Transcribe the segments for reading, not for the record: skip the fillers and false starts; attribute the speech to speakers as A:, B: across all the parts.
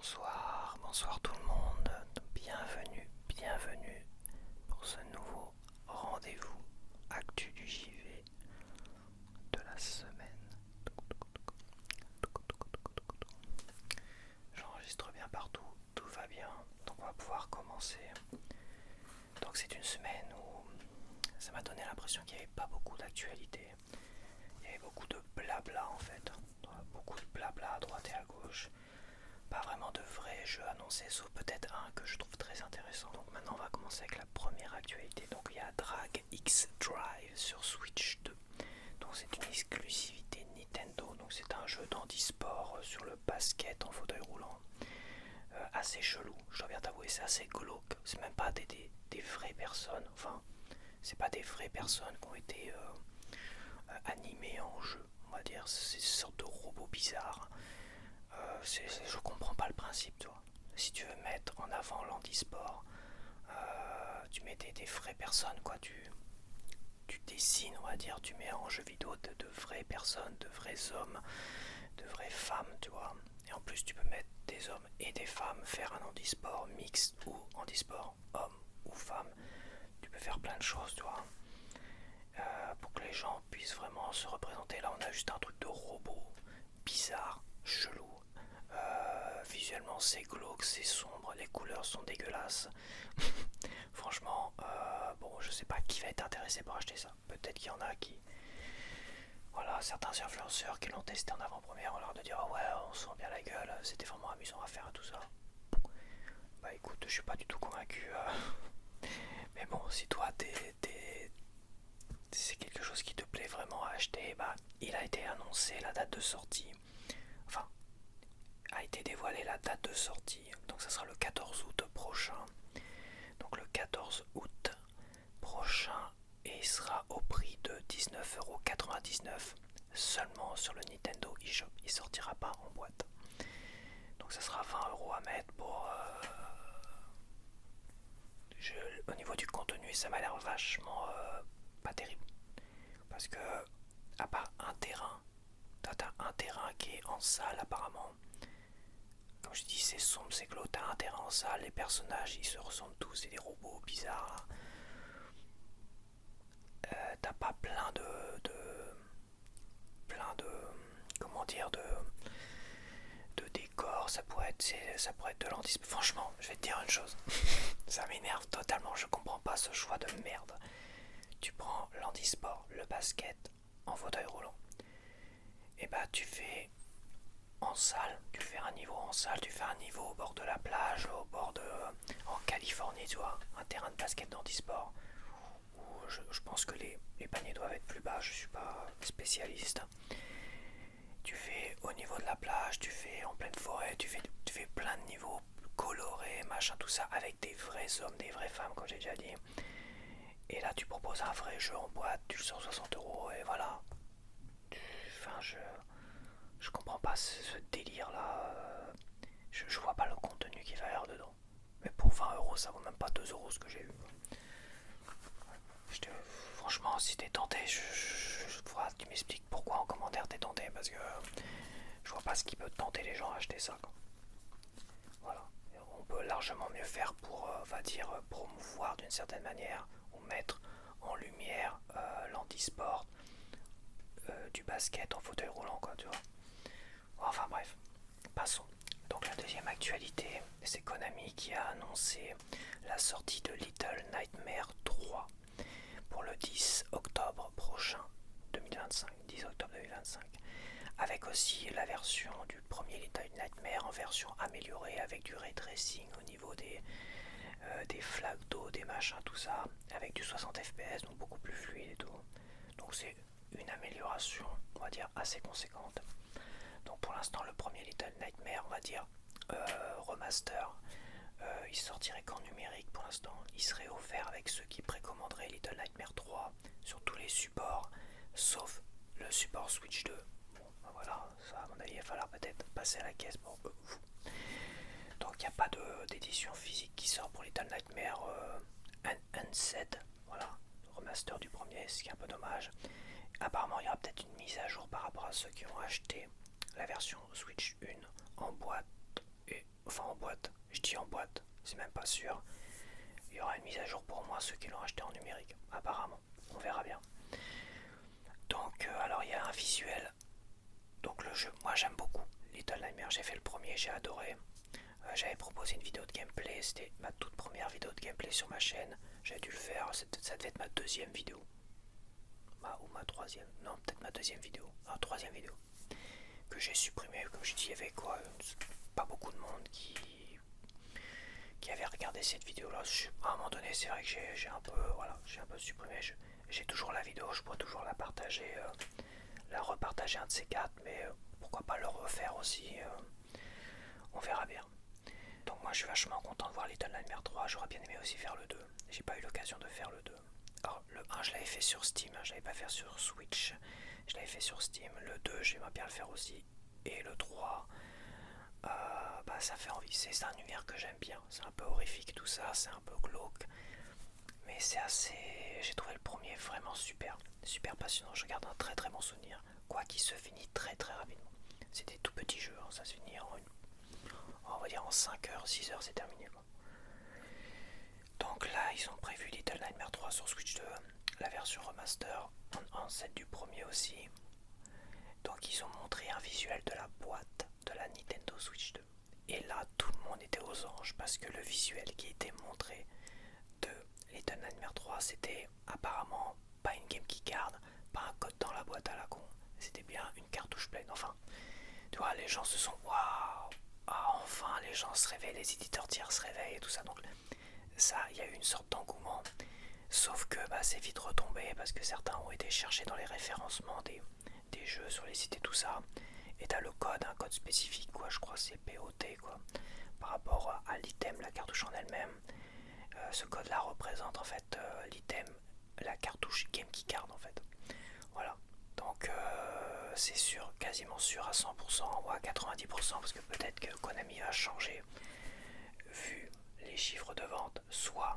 A: Bonsoir tout le monde, bienvenue pour ce nouveau rendez-vous Actu du JV de la semaine. J'enregistre bien partout, tout va bien, donc on va pouvoir commencer. Donc c'est une semaine où ça m'a donné l'impression qu'il n'y avait pas beaucoup d'actualité. Il y avait beaucoup de blabla en fait, beaucoup de blabla à droite et à gauche. Pas vraiment de vrais jeux annoncés, sauf peut-être un que je trouve très intéressant. Donc maintenant on va commencer avec la première actualité. Donc il y a Drag X Drive sur Switch 2. Donc c'est une exclusivité Nintendo. Donc c'est un jeu d'handisport sur le basket en fauteuil roulant. Assez chelou, je dois bien t'avouer, c'est assez glauque. C'est même pas des vraies personnes. Enfin, c'est pas des vraies personnes qui ont été animées en jeu. On va dire, c'est une sorte de robot bizarre. Je comprends pas le principe, toi. Si tu veux mettre en avant l'handisport, tu mets des vraies personnes, quoi. Tu dessines, on va dire, tu mets en jeu vidéo de vraies personnes, de vrais hommes, de vraies femmes, tu vois. Et en plus, tu peux mettre des hommes et des femmes, faire un handisport mixte ou handisport homme ou femme. Tu peux faire plein de choses, tu vois. Pour que les gens puissent vraiment se représenter. Là, on a juste un truc de robot bizarre, chelou. Visuellement c'est glauque, c'est sombre, les couleurs sont dégueulasses. Franchement, bon, je sais pas qui va être intéressé par acheter ça. Peut-être qu'il y en a qui... Voilà, certains influenceurs qui l'ont testé en avant-première ont l'air de dire oh ouais, on sent bien la gueule, c'était vraiment amusant à faire tout ça. Bah écoute, je suis pas du tout convaincu. Mais bon, si toi c'est quelque chose qui te plaît vraiment à acheter, bah il a été annoncé la date de sortie. Enfin, a été dévoilée la date de sortie, donc ça sera le 14 août prochain. Donc le 14 août prochain, et il sera au prix de 19,99€ seulement sur le Nintendo eShop. Il sortira pas en boîte. Donc ça sera 20€ à mettre pour... au niveau du contenu, ça m'a l'air vachement pas terrible. Parce que, à part un terrain, t'as un terrain qui est en salle apparemment. Comme je dis, c'est sombre, c'est glauque, t'as un terrain en salle, les personnages ils se ressemblent tous, c'est des robots bizarres. T'as pas plein de comment dire de décors, ça pourrait être de l'antisme. Franchement, je vais te dire une chose, ça m'énerve totalement, je comprends pas ce choix de merde. Tu prends l'handisport, le basket en fauteuil roulant, et bah tu fais en salle, tu fais un niveau en salle, tu fais un niveau au bord de la plage, au bord de... en Californie, tu vois, un terrain de basket d'handisport, où je pense que les paniers doivent être plus bas, je suis pas spécialiste. Tu fais au niveau de la plage, tu fais en pleine forêt, tu fais plein de niveaux colorés, machin, tout ça, avec des vrais hommes, des vraies femmes, comme j'ai déjà dit. Et là, tu proposes un vrai jeu en boîte, tu le sors 60€ et voilà. Enfin, je comprends pas ce délire là. Je vois pas le contenu qui va y avoir dedans. Mais pour 20€, ça vaut même pas 2€ ce que j'ai eu. Franchement, si t'es tenté, tu m'expliques pourquoi en commentaire t'es tenté, parce que je vois pas ce qui peut tenter les gens à acheter ça, quoi. Voilà. On peut largement mieux faire pour, on va dire, promouvoir d'une certaine manière, ou mettre en lumière l'handisport du basket en fauteuil roulant, quoi, tu vois. Enfin bref, passons. Donc la deuxième actualité, c'est Konami qui a annoncé la sortie de Little Nightmare 3 pour le 10 octobre prochain 2025, 10 octobre 2025, avec aussi la version du premier Little Nightmare en version améliorée avec du ray tracing au niveau des flaques d'eau, des machins, tout ça, avec du 60 fps, donc beaucoup plus fluide et tout. Donc c'est une amélioration, on va dire, assez conséquente. Donc pour l'instant, le premier Little Nightmare, on va dire, remaster, il sortirait qu'en numérique pour l'instant. Il serait offert avec ceux qui précommanderaient Little Nightmare 3 sur tous les supports, sauf le support Switch 2. Bon, ben voilà, ça à mon avis, il va falloir peut-être passer à la caisse pour vous. Donc il n'y a pas d'édition physique qui sort pour Little Nightmare Unset, voilà, remaster du premier, ce qui est un peu dommage. Apparemment, il y aura peut-être une mise à jour par rapport à ceux qui ont acheté la version Switch 1 en boîte et enfin en boîte, je dis en boîte, c'est même pas sûr. Il y aura une mise à jour pour moi, ceux qui l'ont acheté en numérique, apparemment, on verra bien. Donc alors il y a un visuel, donc le jeu, moi j'aime beaucoup Little Nightmares, j'ai fait le premier, j'ai adoré. J'avais proposé une vidéo de gameplay, c'était ma toute première vidéo de gameplay sur ma chaîne, j'avais dû le faire, ça devait être ma deuxième vidéo. Ou ma troisième, non peut-être ma deuxième vidéo, troisième vidéo, que j'ai supprimée, comme je dis, il y avait quoi, pas beaucoup de monde qui avait regardé cette vidéo là. À un moment donné c'est vrai que j'ai un peu supprimé, j'ai toujours la vidéo, je pourrais toujours la partager, la repartager un de ces quatre, mais pourquoi pas le refaire aussi, on verra bien. Donc moi je suis vachement content de voir Little Nightmares 3, j'aurais bien aimé aussi faire le 2, j'ai pas eu l'occasion de faire le 2. Alors le 1 je l'avais fait sur Steam, je l'avais pas fait sur Switch, je l'avais fait sur Steam, le 2 j'aimerais bien le faire aussi, et le 3, ça fait envie, c'est un univers que j'aime bien, c'est un peu horrifique tout ça, c'est un peu glauque, mais c'est assez, j'ai trouvé le premier vraiment super, super passionnant, je garde un très très bon souvenir, quoi qu'il se finit très très rapidement, c'est des tout petits jeux, ça se finit on va dire en 5 heures, 6 heures c'est terminé quoi. Donc là ils ont prévu Little Nightmares 3 sur Switch 2, la version remaster en 7 du premier aussi. Donc ils ont montré un visuel de la boîte de la Nintendo Switch 2. Et là tout le monde était aux anges parce que le visuel qui était montré de Little Nightmares 3 c'était apparemment pas une Game Key Card, pas un code dans la boîte à la con, c'était bien une cartouche pleine. Enfin, tu vois, les gens se sont waouh, enfin les gens se réveillent, les éditeurs tiers se réveillent et tout ça. Donc ça, il y a eu une sorte d'engouement. Sauf que c'est vite retombé parce que certains ont été cherchés dans les référencements des jeux sur les sites et tout ça. Et t'as le code, un code spécifique, quoi, je crois c'est POT, quoi, par rapport à l'item, la cartouche en elle-même. Ce code-là représente en fait l'item, la cartouche Game Key Card en fait. Voilà. Donc c'est sûr, quasiment sûr à 100% ou à 90% parce que peut-être que Konami va changer vu les chiffres de vente, soit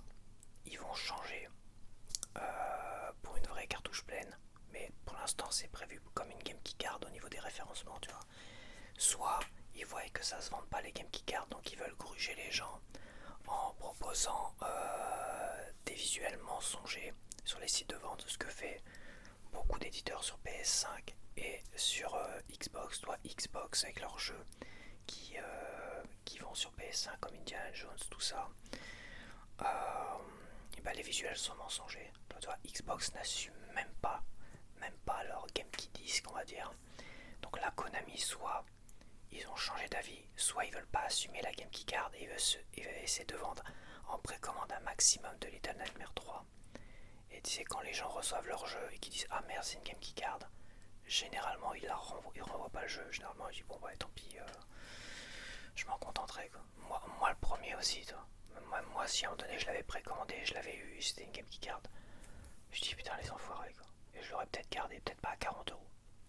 A: ils vont changer pour une vraie cartouche pleine, mais pour l'instant c'est prévu comme une Game Key Card au niveau des référencements, tu vois. Soit ils voient que ça se vende pas les Game Key Card, donc ils veulent gruger les gens en proposant des visuels mensongers sur les sites de vente, ce que fait beaucoup d'éditeurs sur PS5 et sur Xbox, toi Xbox avec leurs jeux qui vont sur PS5 comme Indiana Jones, tout ça. Les visuels sont mensongers. Toi, Xbox n'assume même pas leur Game Key Disc, on va dire. Donc là, Konami, soit ils ont changé d'avis, soit ils veulent pas assumer la Game Key Card et ils veulent essayer de vendre en précommande un maximum de Little Nightmares 3. Et tu sais, quand les gens reçoivent leur jeu et qu'ils disent ah merde c'est une Game Key Card, généralement ils renvoient pas le jeu. Généralement ils disent bon tant pis, je m'en contenterai quoi. Moi le premier aussi, toi. Moi si à un moment donné je l'avais précommandé, je l'avais eu, c'était une Game Key Card. Je dis putain les enfoirés quoi. Et je l'aurais peut-être gardé, peut-être pas à 40€.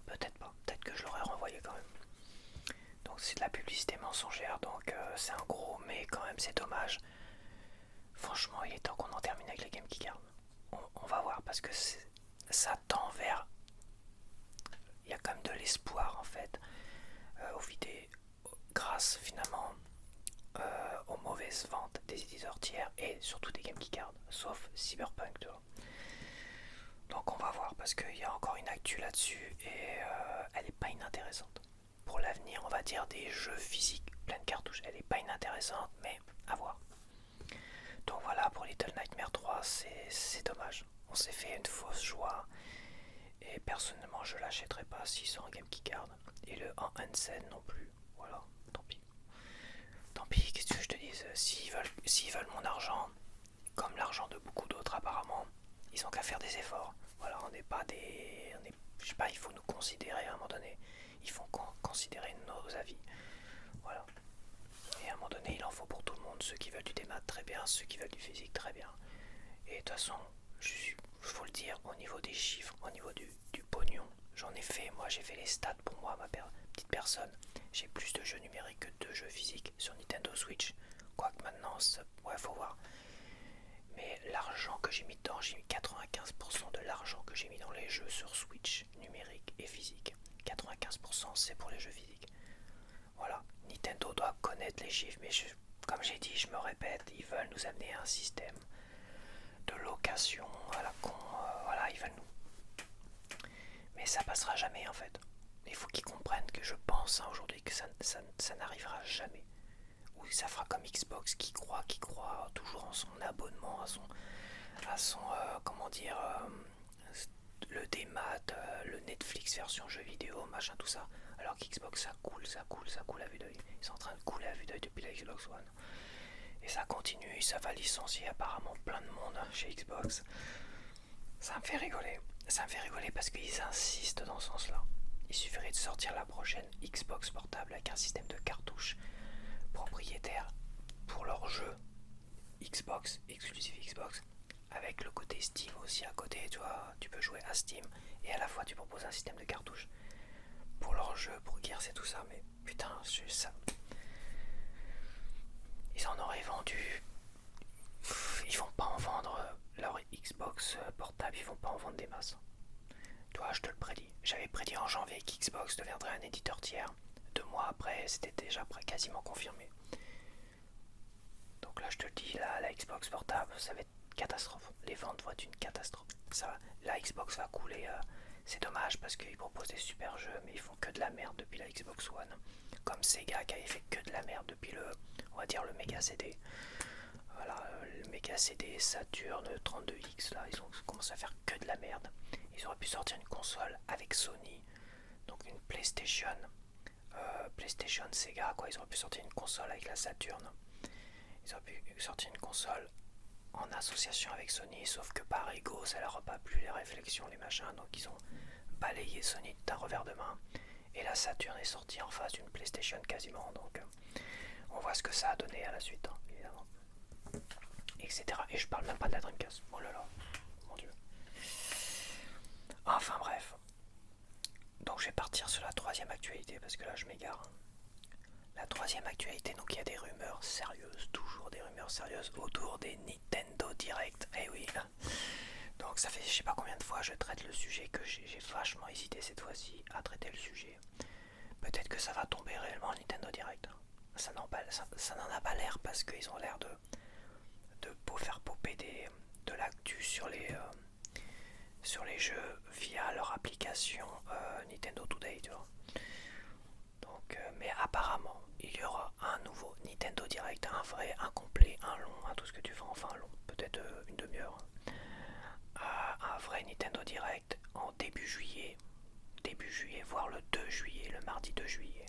A: Peut-être pas, peut-être que je l'aurais renvoyé quand même. Donc c'est de la publicité mensongère, donc c'est un gros mais quand même c'est dommage. Franchement il est temps qu'on en termine avec les Game Key Card. On va voir parce que ça tend vers... Il y a quand même de l'espoir en fait au vidéo grâce finalement aux mauvaises ventes des éditeurs tiers et surtout des Game Key Card, sauf Cyberpunk, tu vois. Donc on va voir parce qu'il y a encore une actu là-dessus et elle est pas inintéressante. Pour l'avenir, on va dire des jeux physiques plein de cartouches, elle est pas inintéressante, mais à voir. Donc voilà, pour Little Nightmares 3, c'est dommage. On s'est fait une fausse joie et personnellement je l'achèterai pas si c'est en Game Key Card et le en Hansen non plus. Voilà, tant pis. Tant pis, qu'est-ce que je te dise, s'ils veulent mon argent, comme l'argent de beaucoup d'autres apparemment, ils ont qu'à faire des efforts. Voilà, on n'est pas des... je sais pas, il faut nous considérer à un moment donné. Il faut considérer nos avis. Voilà. Et à un moment donné, il en faut pour tout le monde. Ceux qui veulent du démat, très bien. Ceux qui veulent du physique, très bien. Et de toute façon, il faut le dire, au niveau des chiffres, au niveau du pognon, j'en ai fait, moi j'ai fait les stats pour moi, ma petite personne. J'ai plus de jeux numériques que de jeux physiques sur Nintendo Switch. Quoique maintenant, ouais, faut voir. Mais l'argent que j'ai mis dedans, j'ai mis 95% de l'argent que j'ai mis dans les jeux sur Switch, numérique et physique. 95% c'est pour les jeux physiques. Voilà, Nintendo doit connaître les chiffres, mais comme j'ai dit, je me répète, ils veulent nous amener à un système de location à la con, voilà, ils veulent nous. Mais ça passera jamais en fait. Il faut qu'ils comprennent que je pense aujourd'hui que ça n'arrivera jamais. Ou ça fera comme Xbox qui croit toujours en son abonnement, à son comment dire, le démat, le Netflix version jeux vidéo, machin, tout ça. Alors qu'Xbox ça coule à vue d'œil. Ils sont en train de couler à vue d'œil depuis la Xbox One. Et ça continue, ça va licencier apparemment plein de monde chez Xbox. Ça me fait rigoler. Ça me fait rigoler parce qu'ils insistent dans ce sens-là. Il suffirait de sortir la prochaine Xbox portable avec un système de cartouches propriétaire pour leur jeu Xbox, exclusif Xbox, avec le côté Steam aussi à côté, tu vois, tu peux jouer à Steam et à la fois tu proposes un système de cartouches pour leur jeu, pour Gears et tout ça, mais putain, c'est ça. Ils en auraient vendu. Ils vont pas en vendre leur Xbox portable, ils vont pas en vendre des masses. Toi, je te le prédis. J'avais prédit en janvier qu'Xbox deviendrait un éditeur tiers. 2 mois après, c'était déjà quasiment confirmé. Donc là, je te le dis, la Xbox portable, ça va être catastrophe. Les ventes vont être une catastrophe. La Xbox va couler. C'est dommage parce qu'ils proposent des super jeux, mais ils font que de la merde depuis la Xbox One. Comme Sega qui avait fait que de la merde depuis on va dire le Mega CD. Voilà, le Mega CD, Saturn, 32X, là, ils ont commencé à faire que de la merde. Ils auraient pu sortir une console avec Sony, donc une PlayStation, PlayStation Sega, quoi. Ils auraient pu sortir une console avec la Saturn. Ils auraient pu sortir une console en association avec Sony, sauf que par ego, ça leur a pas plu les réflexions, les machins, donc ils ont balayé Sony d'un revers de main. Et la Saturn est sortie en face d'une PlayStation quasiment, donc on voit ce que ça a donné à la suite, hein, évidemment. Etc. Et je parle même pas de la Dreamcast. Oh là là, mon dieu. Enfin bref. Donc je vais partir sur la troisième actualité parce que là je m'égare. La troisième actualité, donc il y a des rumeurs sérieuses, toujours des rumeurs sérieuses autour des Nintendo Direct. Eh oui. Donc ça fait je sais pas combien de fois je traite le sujet que j'ai vachement hésité cette fois-ci à traiter le sujet. Peut-être que ça va tomber réellement Nintendo Direct. Ça n'en a pas l'air parce qu'ils ont l'air de faire popper de l'actu sur les jeux via leur application Nintendo Today, tu vois. Donc, mais apparemment, il y aura un nouveau Nintendo Direct, un vrai, un complet, un long, tout ce que tu veux, enfin un long, peut-être une demi-heure. Un vrai Nintendo Direct en début juillet, voire le 2 juillet, le mardi 2 juillet.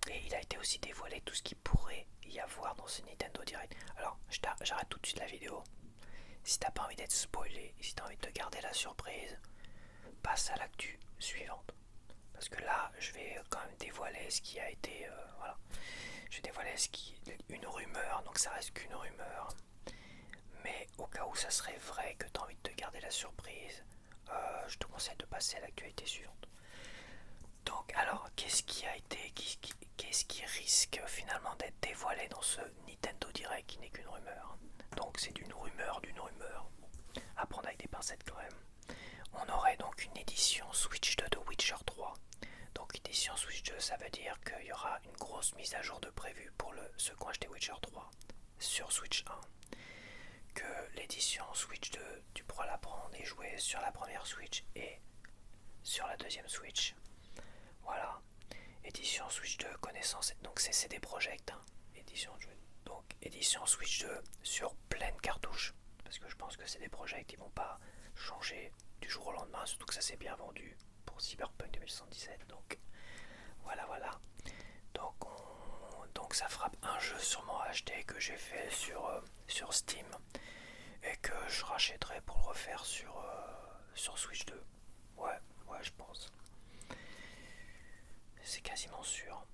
A: Et il a été aussi dévoilé tout ce qui pourrait y avoir dans ce Nintendo Direct. Alors, j'arrête tout de suite la vidéo. Si t'as pas envie d'être spoilé, si t'as envie de te garder la surprise, passe à l'actu suivante. Parce que là, je vais quand même dévoiler ce qui a été... voilà. Je vais dévoiler une rumeur, donc ça reste qu'une rumeur. Mais au cas où ça serait vrai que t'as envie de te garder la surprise, je te conseille de passer à l'actualité suivante. Donc alors, qu'est-ce qui risque finalement d'être dévoilé dans ce Nintendo Direct qui n'est qu'une rumeur? Donc c'est d'une rumeur, à prendre avec des pincettes quand même. On aurait donc une édition Switch 2 de Witcher 3. Donc édition Switch 2, ça veut dire qu'il y aura une grosse mise à jour de prévu pour ceux qui ont acheté Witcher 3 sur Switch 1. Que l'édition Switch 2, tu pourras la prendre et jouer sur la première Switch et sur la deuxième Switch. Voilà. Édition Switch 2, connaissance, donc c'est CD Projekt, hein. Édition Switch 2 sur pleine cartouche, parce que je pense que CD Projekt ils vont pas changer du jour au lendemain, surtout que ça s'est bien vendu pour Cyberpunk 2077, donc voilà. Donc ça fera un jeu sûrement acheté que j'ai fait sur Steam et que je rachèterai pour le refaire sur Switch 2. Ouais, je pense. C'est quasiment sûr.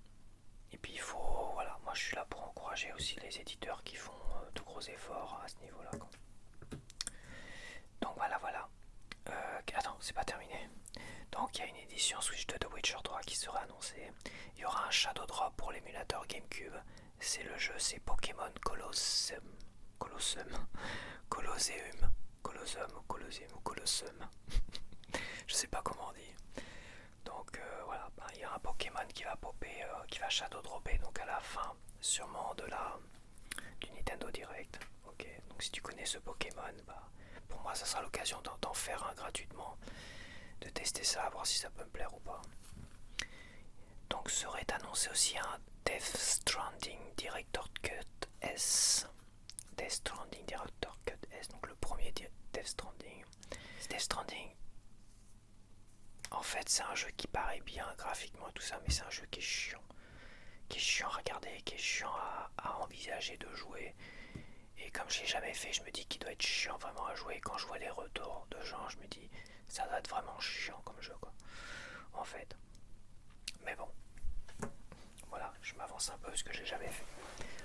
A: Et puis il faut, voilà, moi je suis là pour encourager aussi les éditeurs qui font de gros efforts à ce niveau-là. Donc voilà. Attends, c'est pas terminé. Donc il y a une édition Switch 2 de Witcher 3 qui sera annoncée. Il y aura un Shadow Drop pour l'émulateur GameCube. C'est le jeu, c'est Pokémon Colosseum. Je sais pas comment on dit. Donc voilà, il y a un Pokémon qui va popper, qui va shadow dropper donc à la fin sûrement du Nintendo Direct. Ok, donc si tu connais ce Pokémon, pour moi ça sera l'occasion d'en faire un gratuitement, de tester ça, voir si ça peut me plaire ou pas. Donc serait annoncé aussi un Death Stranding Director Cut S. Death Stranding Director Cut S, donc le premier Death Stranding. Death Stranding, en fait c'est un jeu qui paraît bien graphiquement et tout ça, mais c'est un jeu qui est chiant. Qui est chiant à regarder, qui est chiant à envisager de jouer. Et comme je l'ai jamais fait, je me dis qu'il doit être chiant vraiment à jouer. Quand je vois les retours de gens, je me dis ça doit être vraiment chiant comme jeu quoi. En fait. Mais bon. Voilà, je m'avance un peu parce que je l'ai jamais fait.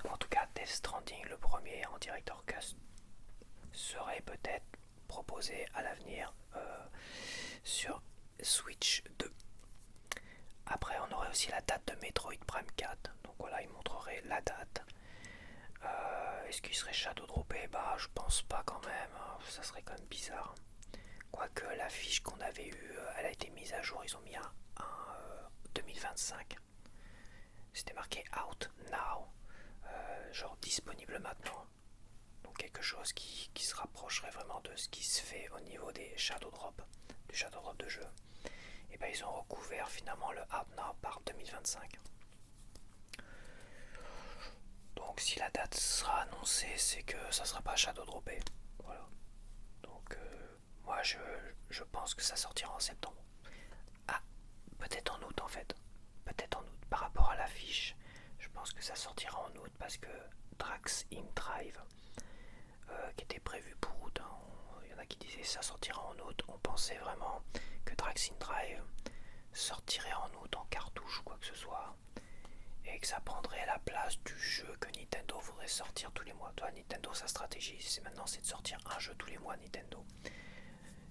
A: En tout cas, Death Stranding, le premier en Director Cut, serait peut-être proposé à l'avenir sur Switch 2. Après, on aurait aussi la date de Metroid Prime 4. Donc voilà, il montrerait la date. Est-ce qu'il serait shadow droppé? Je pense pas quand même. Ça serait quand même bizarre. Quoique l'affiche qu'on avait eue, elle a été mise à jour. Ils ont mis un 2025. C'était marqué Out Now. Genre disponible maintenant. Donc quelque chose qui se rapprocherait vraiment de ce qui se fait au niveau des shadow drop, du shadow drop de jeu. Et ils ont recouvert finalement le Out Now par 2025. Donc si la date sera annoncée, c'est que ça sera pas shadow droppé. Voilà. Donc moi je pense que ça sortira en septembre. Ah, peut-être en août en fait. Peut-être en août par rapport à l'affiche. Je pense que ça sortira en août parce que Drax in Drive, qui était prévu pour août, il y en a qui disaient ça sortira en août. On pensait vraiment que Drax in Drive sortirait en août en cartouche ou quoi que ce soit, et que ça prendrait la place du jeu que Nintendo voudrait sortir tous les mois. Toi, Nintendo, sa stratégie, c'est de sortir un jeu tous les mois, Nintendo.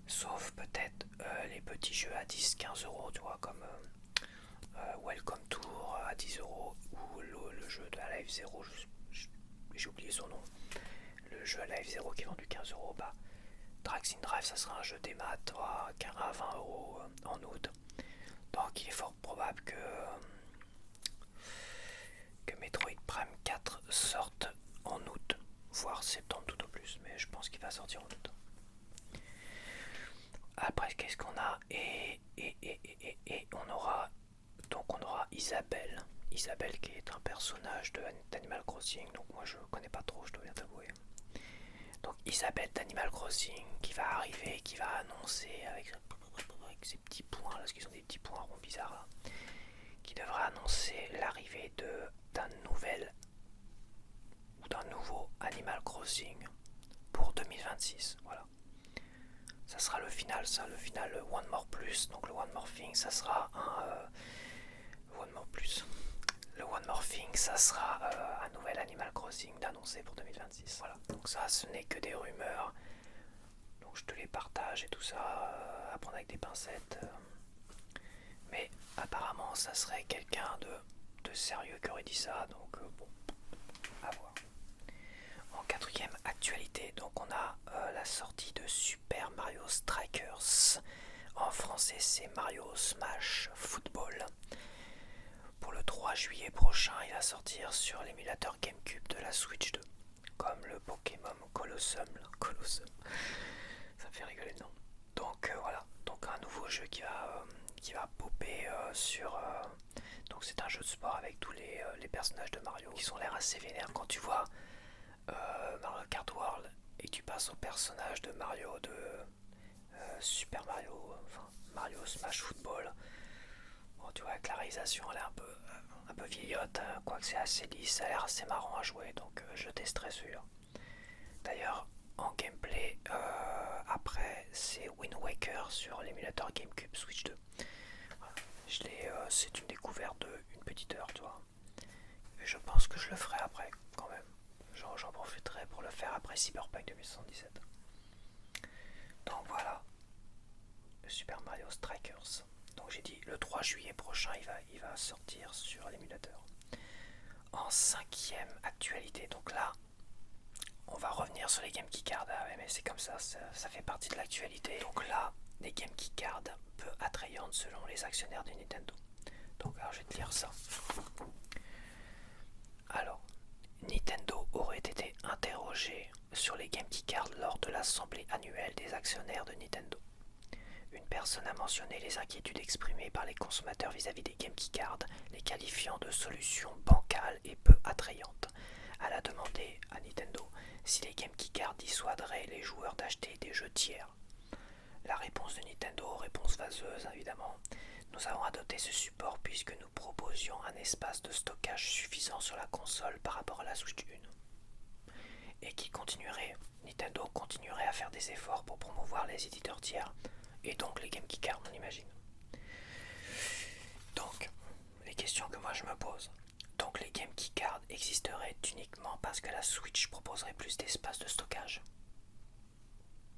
A: Sauf peut-être les petits jeux à 10-15 euros, tu vois, comme Welcome Tour à 10 euros, ou le jeu de Live Zero, j'ai oublié son nom. Le jeu à Live Zero qui est vendu 15 euros, Drax in Drive, ça sera un jeu des maths à 20 euros en août. Donc il est fort probable que Metroid Prime 4 sorte en août, voire septembre tout au plus, mais je pense qu'il va sortir en août. Après, qu'est-ce qu'on a? Et on aura Isabelle. Isabelle qui est un personnage d'Animal Crossing, donc moi je connais pas trop, je dois bien t'avouer. Donc Isabelle d'Animal Crossing qui va arriver, qui va annoncer avec ces petits points là, parce qu'ils ont des petits points ronds bizarres là, qui devra annoncer l'arrivée d'un nouveau Animal Crossing pour 2026. Voilà. Ça sera le final, le One More Plus. Donc le One More Thing, ça sera One More Plus. Le One More Thing, ça sera un nouvel Animal Crossing d'annoncer pour 2026. Voilà. Donc ça, ce n'est que des rumeurs. Donc je te les partage et tout ça, à prendre avec des pincettes. Mais apparemment, ça serait quelqu'un de sérieux qui aurait dit ça. Donc bon, à voir. En quatrième actualité, donc on a la sortie de Super Mario Strikers. En français, c'est Mario Smash Football. Pour le 3 juillet prochain, il va sortir sur l'émulateur GameCube de la Switch 2. Comme le Pokémon Colossum. Ça me fait rigoler le nom. Donc voilà, donc un nouveau jeu qui va popper sur... donc c'est un jeu de sport avec tous les personnages de Mario qui sont l'air assez vénères. Quand tu vois Mario Kart World et tu passes au personnage de Mario de Super Mario, enfin Mario Smash Football, bon, tu vois que la réalisation elle est un peu vieillotte, quoique c'est assez lisse, ça a l'air assez marrant à jouer, donc je testerai celui-là. D'ailleurs en gameplay, après c'est Wind Waker sur l'émulateur GameCube Switch 2. Voilà. C'est une découverte d'une petite heure, tu vois. Et je pense que je le ferai après quand même. J'en profiterai pour le faire après Cyberpunk 2077. Donc voilà, le Super Mario Strikers. Donc j'ai dit le 3 juillet prochain il va sortir sur l'émulateur. En cinquième actualité, donc là on va revenir sur les Game Key Cards. Ah ouais, mais c'est comme ça fait partie de l'actualité. Donc là, les Game Key Cards peu attrayante selon les actionnaires de Nintendo. Donc alors je vais te lire ça. Alors, Nintendo aurait été interrogé sur les GameKey Cards lors de l'assemblée annuelle des actionnaires de Nintendo. Une personne a mentionné les inquiétudes exprimées par les consommateurs vis-à-vis des GameKey Cards, les qualifiant de solutions bancales et peu attrayantes. Elle a demandé à Nintendo si les GameKey Cards dissuaderaient les joueurs d'acheter des jeux tiers. La réponse de Nintendo, réponse vaseuse évidemment. Nous avons adopté ce support puisque nous proposions un espace de stockage suffisant sur la console par rapport à la Switch 1. Et Nintendo continuerait à faire des efforts pour promouvoir les éditeurs tiers, et donc les GameKey Cards, on imagine. Donc, les questions que moi je me pose. Donc les GameKey Cards existeraient uniquement parce que la Switch proposerait plus d'espace de stockage.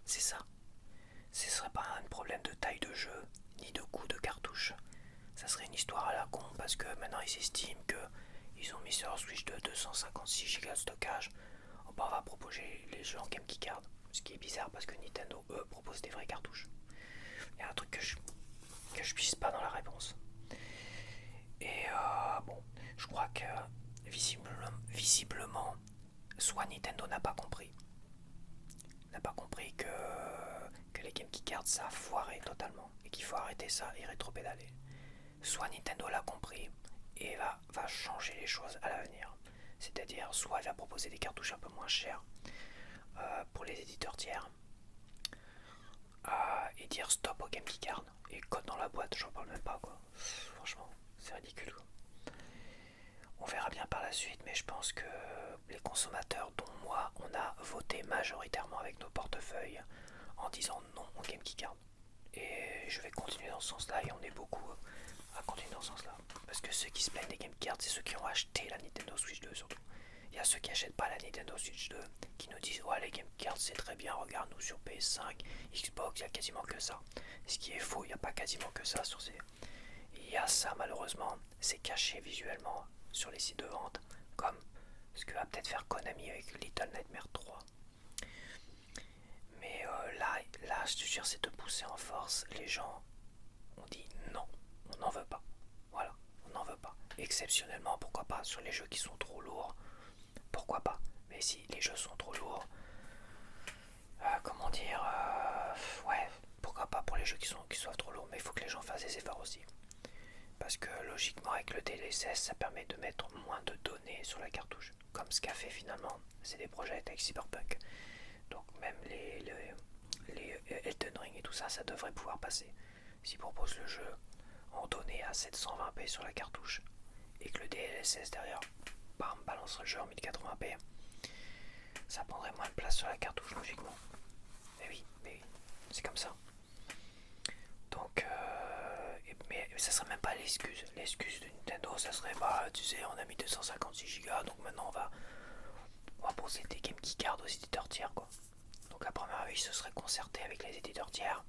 A: C'est ça. Ce ne serait pas un problème de taille de jeu, ni de coût de cartouche. Ça serait une histoire à la con parce que maintenant ils estiment qu'ils ont mis sur leur Switch 2 256 Go de stockage. On va proposer les jeux en GameKey Card. Ce qui est bizarre parce que Nintendo, eux, propose des vraies cartouches. Il y a un truc que je pisse pas dans la réponse. Et bon, je crois que visiblement, soit Nintendo n'a pas compris que les GameKey Cards ça a foiré totalement et qu'il faut arrêter ça et rétro-pédaler. Soit Nintendo l'a compris et va changer les choses à l'avenir. C'est-à-dire, soit il va proposer des cartouches un peu moins chères pour les éditeurs tiers et dire stop au GameKey Card et code dans la boîte, j'en parle même pas quoi. Franchement, c'est ridicule quoi. On verra bien par la suite, mais je pense que les consommateurs, dont moi, on a voté majoritairement avec nos portefeuilles en disant non au GameKey Card. Et je vais continuer dans ce sens-là, et on est beaucoup à continuer dans ce sens-là. Parce que ceux qui se plaignent des GameKey Cards, c'est ceux qui ont acheté la Nintendo Switch 2 surtout. Il y a ceux qui n'achètent pas la Nintendo Switch 2 qui nous disent ouais les GameKey Cards c'est très bien, regarde nous sur PS5, Xbox, il y a quasiment que ça. Ce qui est faux, il n'y a pas quasiment que ça sur ces... Il y a ça malheureusement, c'est caché visuellement sur les sites de vente, comme ce que va peut-être faire Konami avec Little Nightmares 3. Mais là, je te jure, c'est de pousser en force. Les gens ont dit non, on n'en veut pas. Voilà, on n'en veut pas. Exceptionnellement, pourquoi pas sur les jeux qui sont trop lourds, pourquoi pas. Mais si les jeux sont trop lourds, ouais, pourquoi pas pour les jeux qui sont trop lourds, mais il faut que les gens fassent des efforts aussi. Parce que logiquement avec le DLSS ça permet de mettre moins de données sur la cartouche. Comme ce qu'a fait finalement c'est des projets avec Cyberpunk. Donc même les Elden Ring et tout ça, ça devrait pouvoir passer. S'ils proposent le jeu en données à 720p sur la cartouche et que le DLSS derrière bam, balance le jeu en 1080p, ça prendrait moins de place sur la cartouche logiquement. Mais c'est comme ça. Donc mais ça serait même pas l'excuse. L'excuse de Nintendo, ça serait tu sais, on a mis 256 Go, donc maintenant on va poser des GameKey Cards aux éditeurs tiers quoi. Donc à première vue, ce serait concerté avec les éditeurs tiers.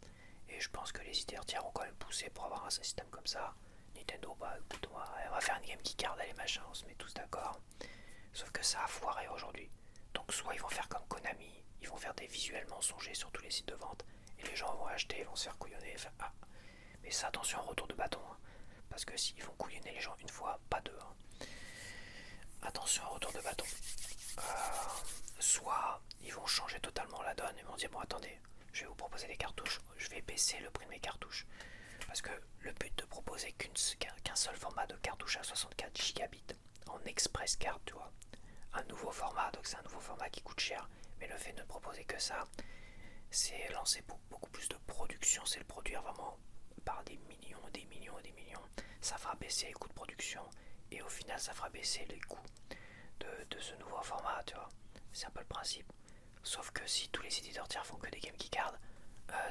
A: Et je pense que les éditeurs tiers ont quand même poussé pour avoir un système comme ça. Nintendo, écoute, on va faire une GameKey Card, allez machin, on se met tous d'accord. Sauf que ça a foiré aujourd'hui. Donc soit ils vont faire comme Konami, ils vont faire des visuels mensongers sur tous les sites de vente, et les gens vont acheter, ils vont se faire couillonner, mais ça attention, retour de bâton, hein. Parce que s'ils font couillonner les gens une fois, pas deux, hein. Attention, retour de bâton. Soit ils vont changer totalement la donne et vont dire bon attendez, je vais vous proposer des cartouches, je vais baisser le prix de mes cartouches. Parce que le but de proposer qu'un seul format de cartouche à 64 gigabits en express card, tu vois, un nouveau format, donc c'est un nouveau format qui coûte cher, mais le fait de ne proposer que ça, c'est lancer beaucoup plus de production, c'est le produire vraiment par des millions, des millions et des millions. Ça fera baisser les coûts de production et au final ça fera baisser les coûts de ce nouveau format, tu vois. C'est un peu le principe. Sauf que si tous les éditeurs tiers font que des GameKey Cards,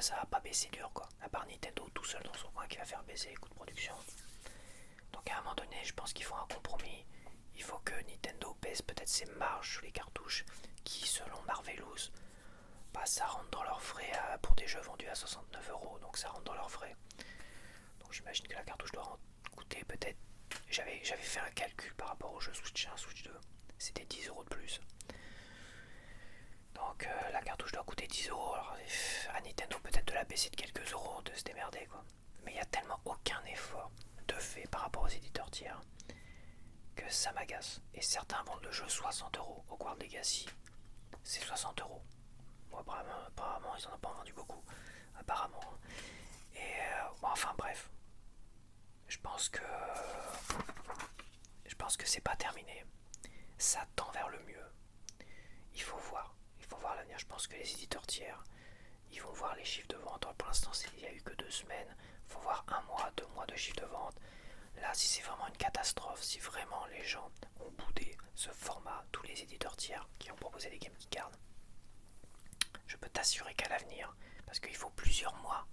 A: ça va pas baisser dur quoi. À part Nintendo tout seul dans son coin qui va faire baisser les coûts de production. Donc à un moment donné, je pense qu'il faut un compromis. Il faut que Nintendo baisse peut-être ses marges sur les cartouches qui, selon Marvelous, ça rentre dans leurs frais pour des jeux vendus à 69€. Donc ça rentre dans leurs frais. Donc j'imagine que la cartouche doit coûter peut-être... J'avais fait un calcul par rapport au jeu Switch 1, Switch 2. C'était 10€ de plus. Donc la cartouche doit coûter 10€. Alors à Nintendo peut-être de la baisser de quelques euros, de se démerder quoi. mais il n'y a tellement aucun effort de fait par rapport aux éditeurs tiers que ça m'agace. Et certains vendent le jeu 60 € au Guard Legacy. C'est 60 €. Bon, apparemment, ils en ont pas vendu beaucoup. Apparemment. Et bon, enfin bref. Je pense que c'est pas terminé. Ça tend vers le mieux. Il faut voir. Il faut voir l'avenir. Je pense que les éditeurs tiers, ils vont voir les chiffres de vente. Pour l'instant, il n'y a eu que 2 semaines. Il faut voir 1 mois, 2 mois de chiffre de vente. Là, si c'est vraiment une catastrophe, si vraiment les gens ont boudé ce format, tous les éditeurs tiers qui ont proposé des Game Key Cards, je peux t'assurer qu'à l'avenir, parce qu'il faut plusieurs mois,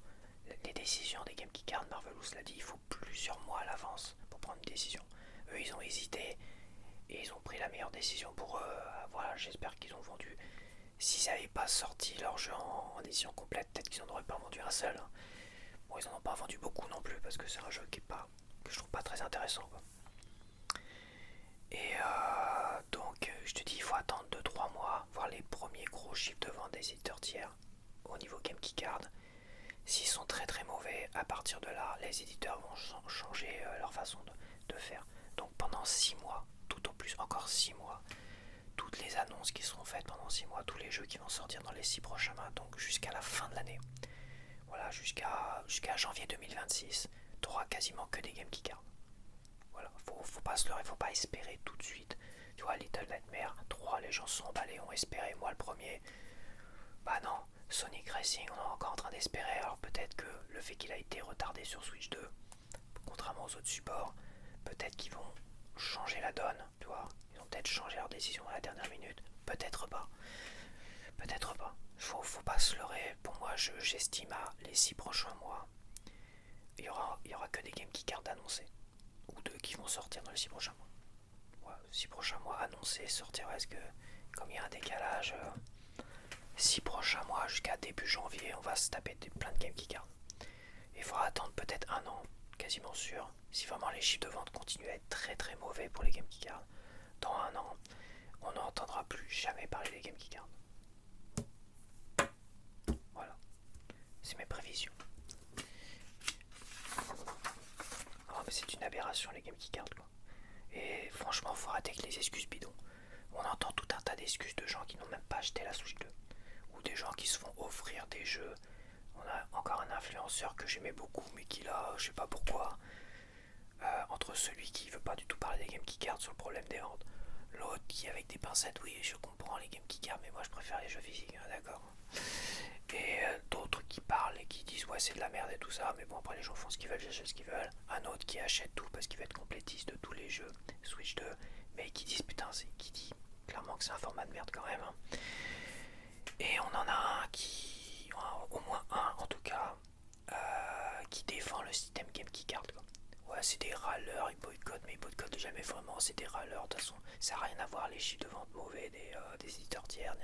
A: les décisions des Game Key Cards, Marvelous l'a dit, il faut plusieurs mois à l'avance pour prendre une décision. Eux, ils ont hésité et ils ont pris la meilleure décision pour eux. Voilà, j'espère qu'ils ont vendu. S'ils n'avaient pas sorti leur jeu en édition complète, peut-être qu'ils n'en auraient pas vendu un seul. Bon, ils n'en ont pas vendu beaucoup non plus parce que c'est un jeu que je trouve pas très intéressant, quoi. Et donc, je te dis, il faut attendre 2-3 mois, voir les premiers gros chiffres de vente des éditeurs tiers au niveau Game Key Card. S'ils sont très très mauvais, à partir de là, les éditeurs vont changer leur façon de faire. Donc pendant 6 mois, tout au plus encore 6 mois, toutes les annonces qui seront faites pendant 6 mois, tous les jeux qui vont sortir dans les 6 prochains mois, donc jusqu'à la fin de l'année, voilà, jusqu'à janvier 2026, tu auras quasiment que des Game Key Cards. Voilà, faut pas se leurrer, faut pas espérer tout de suite. Tu vois, Little Nightmares 3, les gens se sont emballés, ont espéré, moi le premier. Bah non, Sonic Racing, on est encore en train d'espérer. Alors peut-être que le fait qu'il a été retardé sur Switch 2, contrairement aux autres supports, peut-être qu'ils vont changer la donne, tu vois. Ils ont peut-être changé leur décision à la dernière minute. Peut-être pas. Peut-être pas. Faut pas se leurrer. Pour moi, j'estime à les 6 prochains mois, il y aura que des Game Key Cards annoncés. Ou 2 qui vont sortir dans les 6 prochains mois. Ouais, 6 prochains mois annoncés, sortir. Est-ce que, comme il y a un décalage, 6 prochains mois jusqu'à début janvier, on va se taper plein de Game Key Cards. Il faudra attendre peut-être 1 an, quasiment sûr, si vraiment les chiffres de vente continuent à être très très mauvais pour les Game Key Cards. Dans 1 an, on n'entendra plus jamais parler des Game Key Cards. Voilà, c'est mes prévisions. Oh, mais c'est une aberration les Game Key Cards, quoi. Et franchement, faut arrêter avec les excuses bidons. On entend tout un tas d'excuses de gens qui n'ont même pas acheté la Switch 2. Ou des gens qui se font offrir des jeux. On a encore un influenceur que j'aimais beaucoup, mais qui là, je sais pas pourquoi, entre celui qui veut pas du tout parler des Game Key Cards sur le problème des ventes, l'autre qui avec des pincettes, oui je comprends les Game Key Cards, mais moi je préfère les jeux physiques, hein, d'accord. Et d'autres qui parlent et qui disent ouais c'est de la merde et tout ça, mais bon après les gens font ce qu'ils veulent, ils achètent ce qu'ils veulent. Un autre qui achète tout parce qu'il veut être complétiste de tous les jeux Switch 2, mais qui disent putain, qui dit clairement que c'est un format de merde quand même, hein. Et on en a un qui, au moins un en tout cas, qui défend le système Game Key Card, quoi. Ouais, c'est des râleurs, ils boycottent, mais ils boycottent jamais vraiment, c'est des râleurs, de toute façon, ça n'a rien à voir les chiffres de vente mauvais des éditeurs tiers,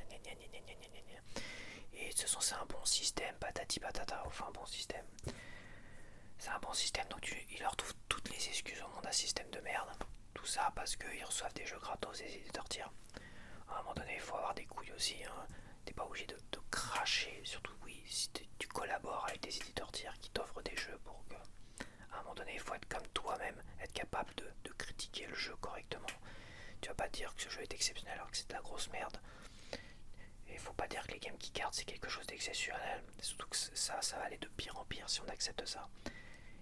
A: et de toute façon c'est un bon système, patati patata, enfin un bon système. C'est un bon système, donc ils leur trouvent toutes les excuses au monde, un système de merde. Tout ça parce qu'ils reçoivent des jeux gratos des éditeurs tiers. À un moment donné, il faut avoir des couilles aussi, hein. T'es pas obligé de cracher, surtout oui, si tu collabores avec des éditeurs tiers qui t'offrent des jeux pour que... À un moment donné, il faut être comme toi-même, être capable de critiquer le jeu correctement. Tu vas pas dire que ce jeu est exceptionnel alors que c'est de la grosse merde. Et il faut pas dire que les Game Key Cards c'est quelque chose d'exceptionnel. Surtout que ça va aller de pire en pire si on accepte ça.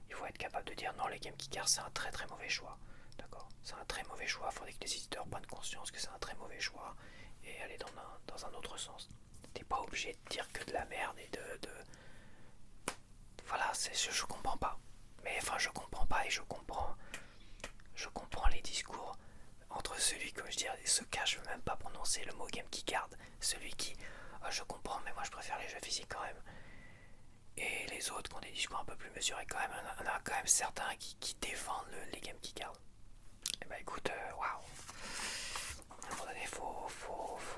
A: Il faut être capable de dire non, les Game Key Cards c'est un très très mauvais choix. D'accord, c'est un très mauvais choix. Il faudrait que les éditeurs prennent conscience que c'est un très mauvais choix et aller dans un autre sens. T'es pas obligé de dire que de la merde et voilà, je comprends pas. Mais enfin, je comprends pas et je comprends les discours entre celui, comme je dis, ce cas, je veux même pas prononcer le mot Game Key Card, celui qui, je comprends, mais moi je préfère les jeux physiques quand même. Et les autres qui ont des discours un peu plus mesurés quand même, on a quand même certains qui défendent les Game Key Card. Et bah écoute, waouh. À un moment donné, faut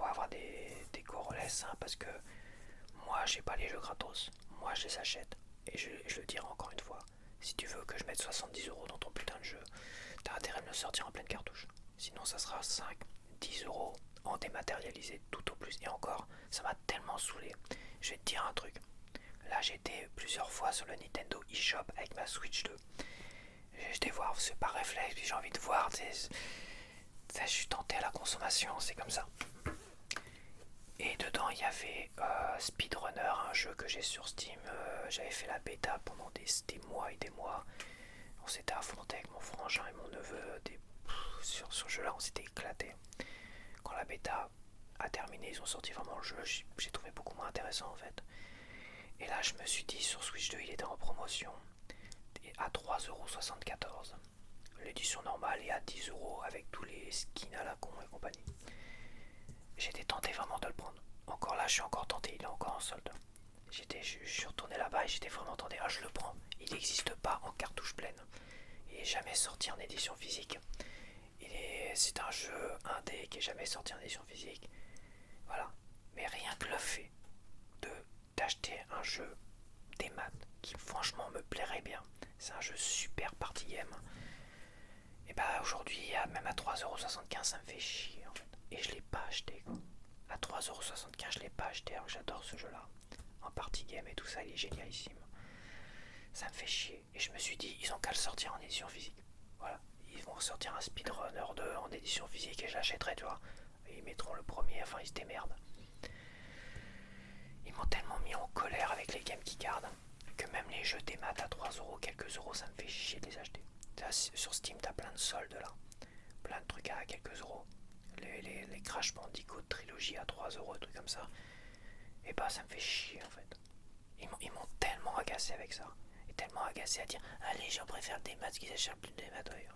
A: avoir des corollaires, hein, parce que moi j'ai pas les jeux gratos, moi je les achète. Et je le dirai encore une fois, si tu veux que je mette 70€ dans ton putain de jeu, t'as intérêt à me le sortir en pleine cartouche. Sinon ça sera 5-10€ en dématérialisé tout au plus. Et encore, ça m'a tellement saoulé. Je vais te dire un truc, Là j'étais plusieurs fois sur le Nintendo eShop avec ma Switch 2. J'étais voir, c'est par réflexe, puis j'ai envie de voir, je suis tenté à la consommation, c'est comme ça. Et dedans il y avait Speedrunner, un jeu que j'ai sur Steam. J'avais fait la bêta pendant des mois et des mois. On s'était affronté avec mon frangin et mon neveu sur ce jeu là, on s'était éclaté. Quand la bêta a terminé, ils ont sorti vraiment le jeu, j'ai trouvé beaucoup moins intéressant en fait. Et là je me suis dit sur Switch 2 il était en promotion à 3,74€. L'édition normale est à 10€ avec tous les skins à la con et compagnie. J'étais tenté vraiment de le prendre. Encore là je suis encore tenté, il est encore en solde. Je suis retourné là-bas et j'étais vraiment tenté. Ah je le prends. Il n'existe pas en cartouche pleine. Il n'est jamais sorti en édition physique. C'est un jeu indé qui n'est jamais sorti en édition physique. Voilà. Mais rien que le fait d'acheter un jeu des maths qui franchement me plairait bien. C'est un jeu super party game. Et bah aujourd'hui, même à 3,75€, ça me fait chier en fait. Et je l'ai pas acheté quoi. À 3,75€, je l'ai pas acheté alors que j'adore ce jeu là. En party game et tout ça, il est génialissime. Ça me fait chier. Et je me suis dit, ils ont qu'à le sortir en édition physique. Voilà. Ils vont sortir un Speedrunner 2 en édition physique et je l'achèterai, tu vois. Et ils mettront le premier, enfin ils se démerdent. Ils m'ont tellement mis en colère avec les Game Keycards que même les jeux des maths à 3€, quelques euros, ça me fait chier de les acheter. Sur Steam, t'as plein de soldes là. Plein de trucs à quelques euros. Les Crash Bandicoot trilogie à 3€, trucs comme ça. Et bah ça me fait chier en fait. Ils m'ont tellement agacé avec ça. Et tellement agacé à dire allez, j'en préfère des maths qu'ils achètent plus de des maths. Ouais.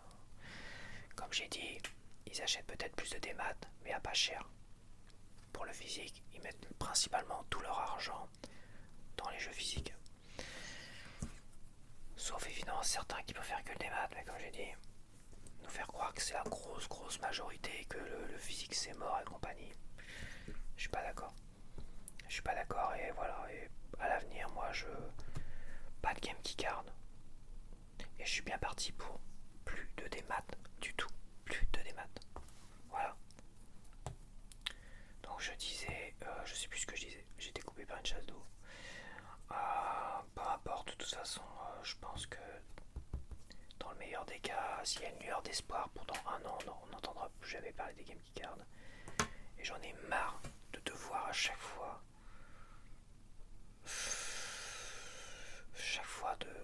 A: Comme j'ai dit, ils achètent peut-être plus de des maths, mais à pas cher. Pour le physique, ils mettent principalement tout leur argent dans les jeux physiques. Sauf évidemment certains qui préfèrent que le démat, mais comme j'ai dit, nous faire croire que c'est la grosse majorité, que le physique c'est mort et compagnie. Je suis pas d'accord. Je suis pas d'accord et voilà. Et à l'avenir, moi pas de Game Keycard. Et je suis bien parti pour plus de démat du tout. Plus de démat. Voilà. Donc je disais, je sais plus ce que je disais. J'ai été coupé par une chasse d'eau. Peu importe, de toute façon, je pense que dans le meilleur des cas, s'il y a une lueur d'espoir, pendant un an, on n'entendra plus jamais parler des Game Keycards. Et j'en ai marre de devoir à chaque fois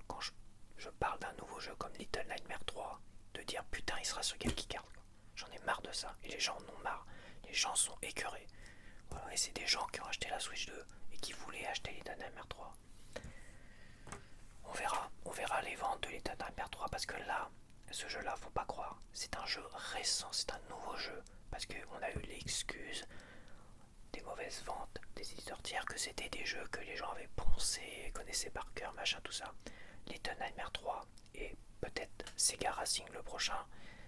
A: quand je parle d'un nouveau jeu comme Little Nightmares 3, de dire putain il sera sur Game Keycard. J'en ai marre de ça, et les gens en ont marre. Les gens sont écœurés. Voilà, et c'est des gens qui ont acheté la Switch 2 et qui voulaient acheter Little Nightmares 3. On verra les ventes de Little Nightmares 3 parce que là, ce jeu-là, faut pas croire. C'est un jeu récent, c'est un nouveau jeu. Parce qu'on a eu l'excuse des mauvaises ventes, des éditeurs tiers, que c'était des jeux que les gens avaient poncés, connaissaient par cœur, machin, tout ça. Little Nightmares 3 et peut-être Sega Racing le prochain,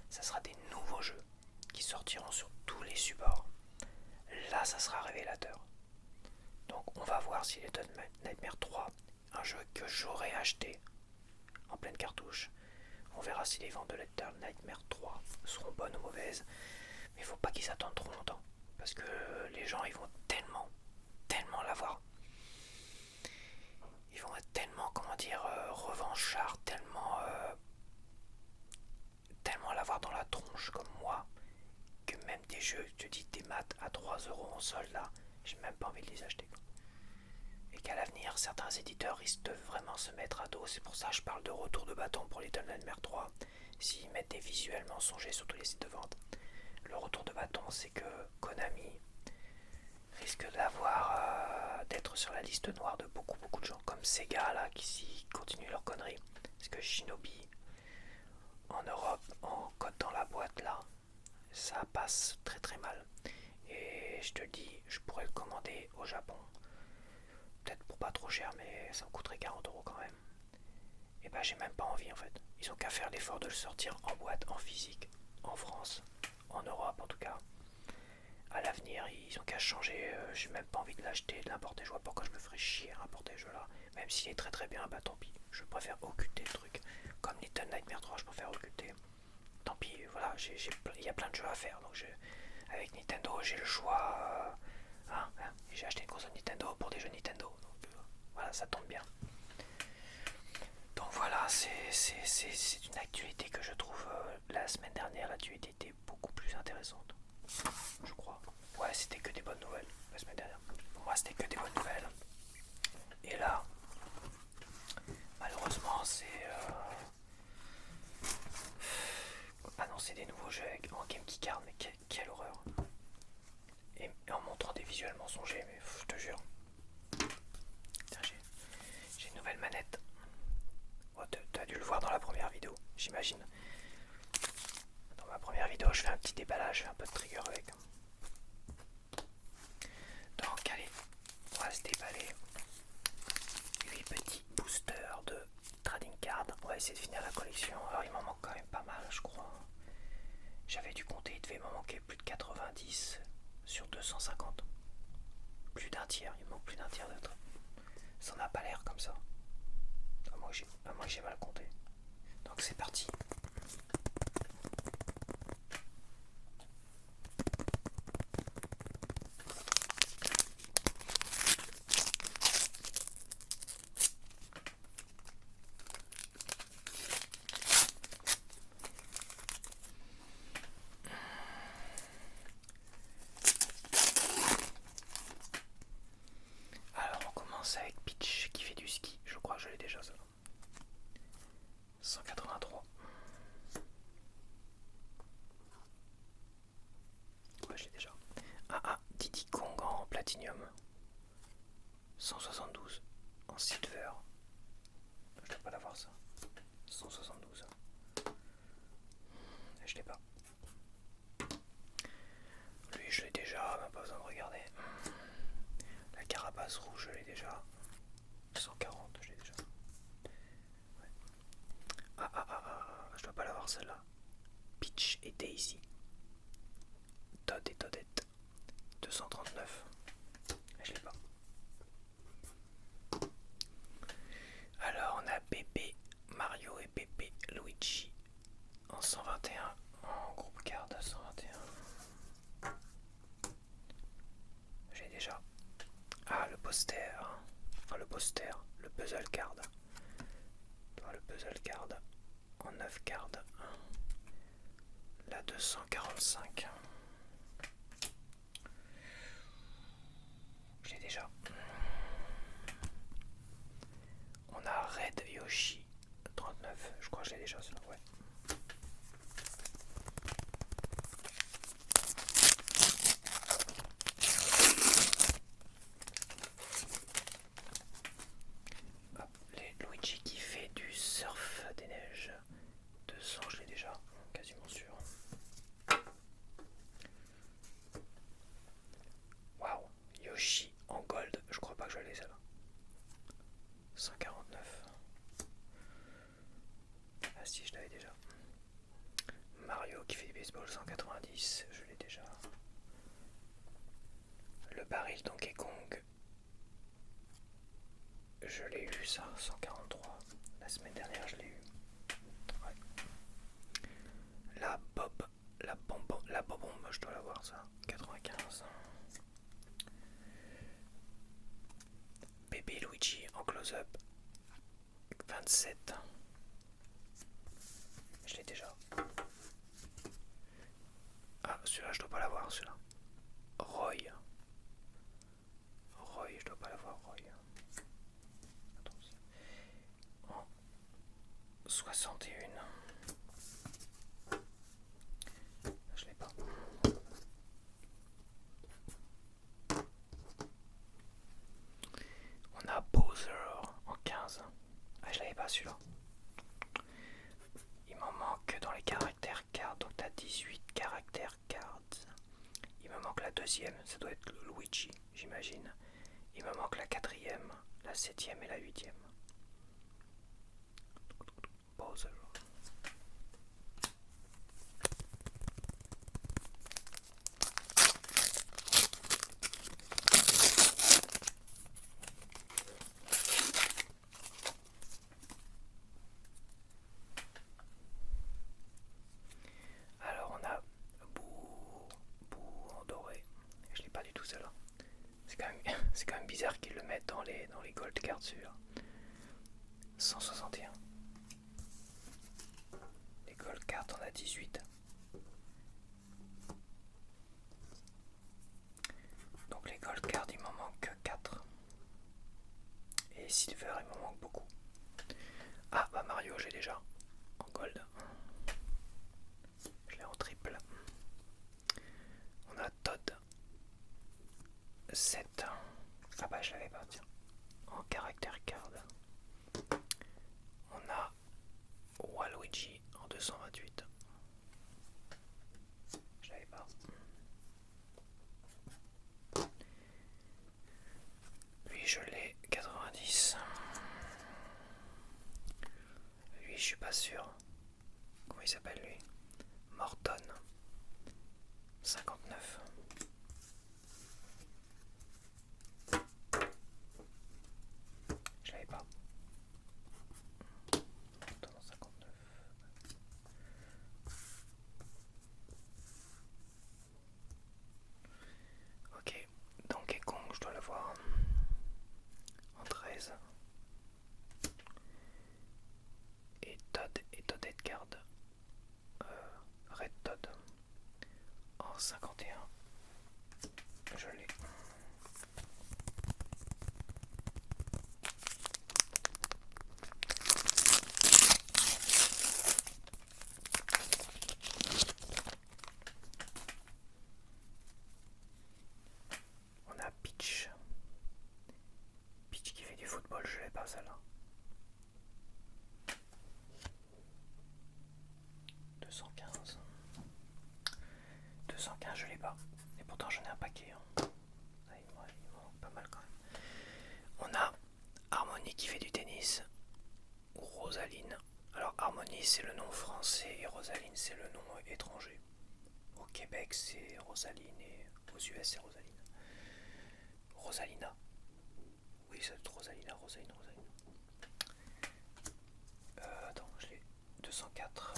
A: ça sera des nouveaux jeux qui sortiront sur tous les supports. Là, ça sera révélateur. Donc on va voir si Little Nightmares 3, un jeu que j'aurais acheté en pleine cartouche, on verra si les ventes de Little Nightmares 3 seront bonnes ou mauvaises. Mais il faut pas qu'ils attendent trop longtemps. Parce que les gens, ils vont tellement l'avoir. Ils vont être tellement, revanchards, tellement l'avoir dans la tronche comme moi, que même des jeux, je te dis des maths à 3€ en solde là, j'ai même pas envie de les acheter. Et qu'à l'avenir, certains éditeurs risquent de vraiment se mettre à dos. C'est pour ça que je parle de retour de bâton pour Little Nightmares 3. S'ils mettent des visuels mensongers sur tous les sites de vente. Le retour de bâton, c'est que Konami risque d'être sur la liste noire de beaucoup de gens, comme Sega là, qui continuent leur connerie. Parce que Shinobi, en Europe, en code dans la boîte là, ça passe très mal. Et je te le dis, je pourrais le commander au Japon. Peut-être pour pas trop cher, mais ça me coûterait 40€ quand même. Et bah j'ai même pas envie en fait. Ils ont qu'à faire l'effort de le sortir en boîte, en physique, en France, en Europe en tout cas. À l'avenir, ils ont qu'à changer. J'ai même pas envie de l'acheter, de l'importer. Je vois pas pourquoi je me ferais chier à importer ce jeu là. Même s'il est très bien, bah tant pis. Je préfère occulter le truc. Comme Little Nightmares 3, je préfère occulter. Tant pis, voilà, il y a plein de jeux à faire. Donc avec Nintendo, j'ai le choix. J'ai acheté une console Nintendo pour des jeux Nintendo. Donc Voilà, ça tombe bien. Donc voilà, c'est une actualité que je trouve la semaine dernière, l'actualité était beaucoup plus intéressante. Je crois. Ouais, c'était que des bonnes nouvelles la semaine dernière. Pour moi, c'était que des bonnes nouvelles. Et là, malheureusement, c'est annoncer des nouveaux jeux en Game Keycard, mais quelle horreur. Et en montrant des visuels mensongers, mais je te jure. J'ai une nouvelle manette. Oh, t'as dû le voir dans la première vidéo, j'imagine. Dans ma première vidéo, je fais un petit déballage, je fais un peu de trigger avec. Donc allez, on va se déballer 8 petits boosters de trading card. On va essayer de finir la collection. Alors il m'en manque quand même pas mal, je crois. J'avais dû compter, il devait m'en manquer plus de 90 sur 250. Plus d'un tiers, il manque plus d'un tiers d'être. Ça n'a pas l'air comme ça. À moins que j'ai mal compté. Donc c'est parti. Alors on commence avec Peach qui fait du ski. Je crois que je l'ai déjà ça. 183. Ouais, je l'ai déjà. Diddy Kong en platinium. 172 en silver. Je dois pas l'avoir ça. 172. Je l'ai pas. Lui je l'ai déjà, même pas besoin de regarder. La carapace rouge je l'ai déjà. 140 je l'ai déjà. Ouais. Je dois pas l'avoir celle-là. Peach et Daisy. Todd et Toadette. 239. Je l'ai pas. Alors on a Bébé Mario et Bébé Luigi en 121 en groupe card 121. J'ai déjà. Le poster. Enfin le poster, le puzzle card. Le puzzle card en 9 cards. La 245. J'ai déjà. On a Red Yoshi 39. Je crois que je l'ai déjà cela, ouais. Luigi qui fait du surf des neiges. 200, je l'ai déjà, quasiment sûr. Waouh, Yoshi en gold, je crois pas que je l'ai celle-là. 149. Ah si, je l'avais déjà. Mario qui fait du baseball 190, je l'ai déjà. Le baril Donkey Kong, je l'ai eu ça, 143. La semaine dernière, je l'ai eu. Ouais. La bobombe, je dois l'avoir ça, 95. Bébé Luigi en close-up, 27. Je l'ai déjà. Celui-là, je dois pas l'avoir, celui-là. Roy, je dois pas l'avoir, Roy. Attends. En 61. Je l'ai pas. On a Bowser en 15. Je l'avais pas celui-là. Il m'en manque dans les caractères cards. Donc t'as 18 caractères cards. Il me manque la deuxième. Ça doit être le Luigi, j'imagine. Il me manque la quatrième, la septième et la huitième. Bowser. Alors on a Boo en doré. Je l'ai pas du tout celle-là. C'est C'est quand même bizarre qu'ils le mettent dans les gold cards celui-là. 161. Les gold cards, on a 18. Donc les gold cards, il m'en manque que 4. Et silver, il m'en manque beaucoup. Ah bah Mario, j'ai déjà en gold. Je l'ai en triple. On a Todd 7. Ah bah je l'avais pas, tiens. En caractère card. On a Waluigi en 228. Je l'avais pas. Lui je l'ai 90. Lui je suis pas sûr. Comment il s'appelle lui? Morton 59. Je l'avais pas. Morton 59. Ok, Donkey Kong, je dois l'avoir en 13. Et Todd et Todd Edgard, Red Todd en 51. Je l'ai. On a Peach. Peach qui fait du football, je l'ai pas celle-là. 215. 215, je l'ai pas. Et pourtant j'en ai un paquet. Hein. Ça, il m'en manque pas mal quand même. On a Harmony qui fait du tennis. Ou Rosaline. Alors Harmony c'est le nom français et Rosaline c'est le nom étranger. Au Québec c'est Rosaline et aux US c'est Rosaline. Rosalina. Oui, c'est Rosalina, Rosaline. Attends, je l'ai. 204.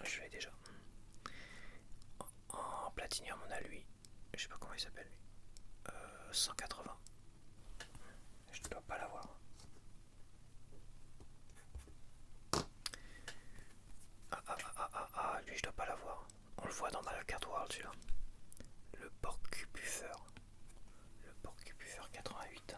A: Je l'ai déjà. En platinium, on a lui. Je sais pas comment il s'appelle lui. 180. Je ne dois pas l'avoir. Lui je dois pas l'avoir. On le voit dans Mario Kart World celui-là. Le Porcupuffer. Le Porcupuffer 88.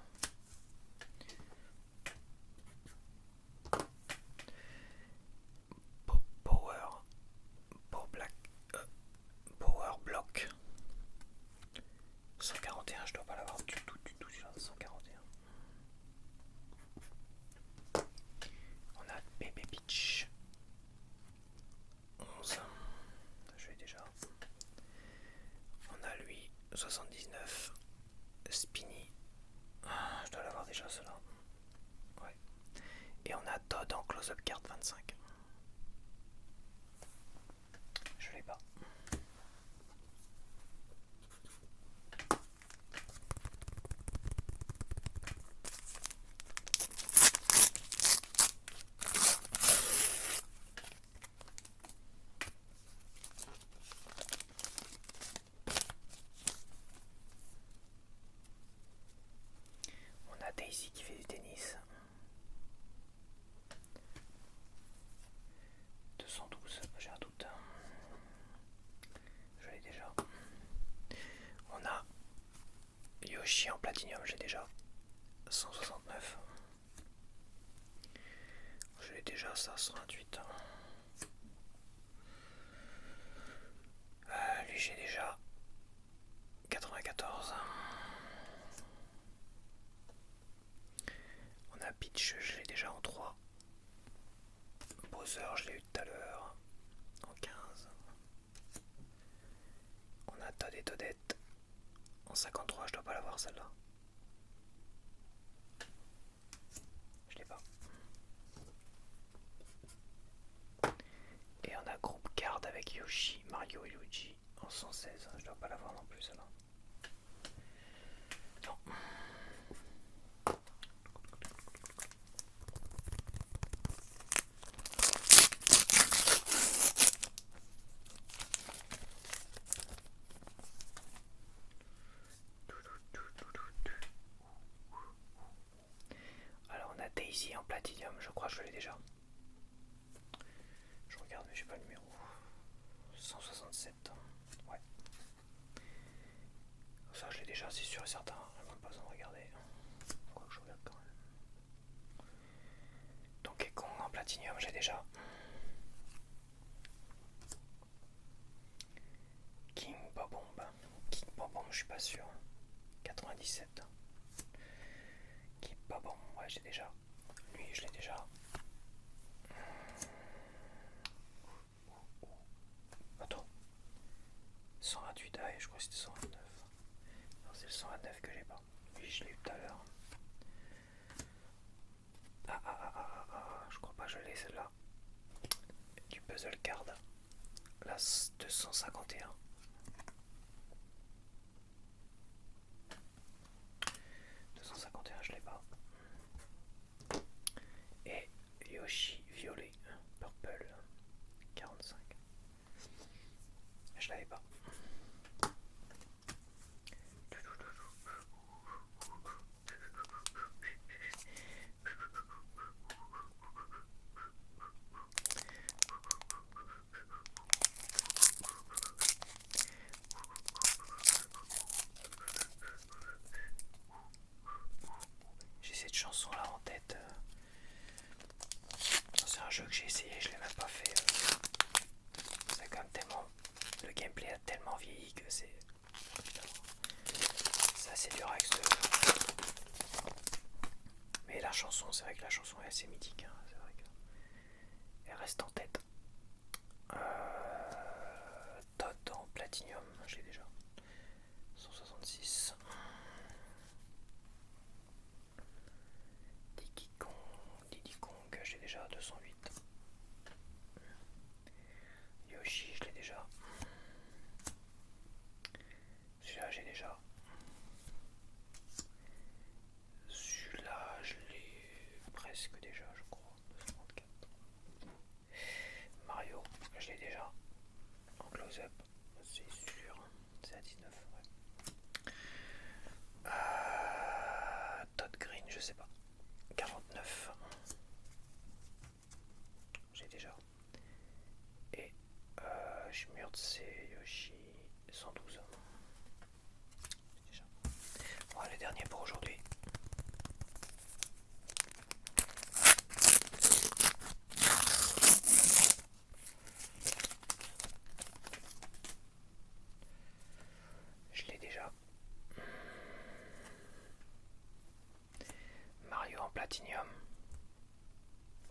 A: Power Block 141, je dois pas l'avoir du tout celui-là. 141. On a Baby Peach 11. Je l'ai déjà. On a lui 79. Spinny. Je dois l'avoir déjà cela. Ouais. Et on a Todd en close-up card 25. Je l'ai pas. On a Daisy qui fait du tennis. 212, j'ai un doute. Je l'ai déjà. On a Yoshi en platinium, j'ai déjà. 169. Je l'ai déjà, ça, 128. Lui, j'ai déjà. 94. On a Peach, je l'ai déjà en 3. Bowser, je l'ai eu tout à l'heure. En 15. On a Todd et Toadette. En 53, je dois pas l'avoir celle-là. Je l'ai pas. Et on a groupe card avec Yoshi, Mario et Luigi en 116. Je dois pas l'avoir non plus celle-là. Non. Easy en platinium, je crois que je l'ai déjà. Je regarde mais j'ai pas le numéro. 167. Ouais. Ça je l'ai déjà, c'est sûr et certain. Je n'ai même pas besoin de regarder. Quoi que je regarde quand même. Donkey Kong en platinium, j'ai déjà. King Bobomb. King Bobomb, je suis pas sûr. 97. King Bobomb, ouais, j'ai déjà. Lui, je l'ai déjà. Attends. 128, ah ouais, je crois que c'était 129. Non, c'est le 129 que j'ai pas. Lui, je l'ai eu tout à l'heure. Je crois pas que je l'ai celle-là. Du puzzle card. La 251. 251, je l'ai pas. Et Yoshi violet, purple, 45. Je l'avais pas. J'ai cette chanson là en tête. C'est un jeu que j'ai essayé, je l'ai même pas fait. C'est quand même tellement. Le gameplay a tellement vieilli que c'est assez dur avec ce jeu. Mais la chanson, c'est vrai que la chanson est assez mythique. Hein. C'est vrai qu'elle reste en tête. Todd en platinium, je l'ai déjà. 166. Diddy Kong, j'ai déjà 208. Yoshi, je l'ai déjà. Celui-là, j'ai déjà. Celui-là, je l'ai presque déjà, je crois. 234. Mario, je l'ai déjà. En close-up, c'est sûr. C'est à 19, ouais. Todd Green, je sais pas. 49. J'ai déjà. Et Schmurtz, c'est Yoshi 112. Déjà. Bon, le dernier pour aujourd'hui. Je l'ai déjà. Mario en platinium.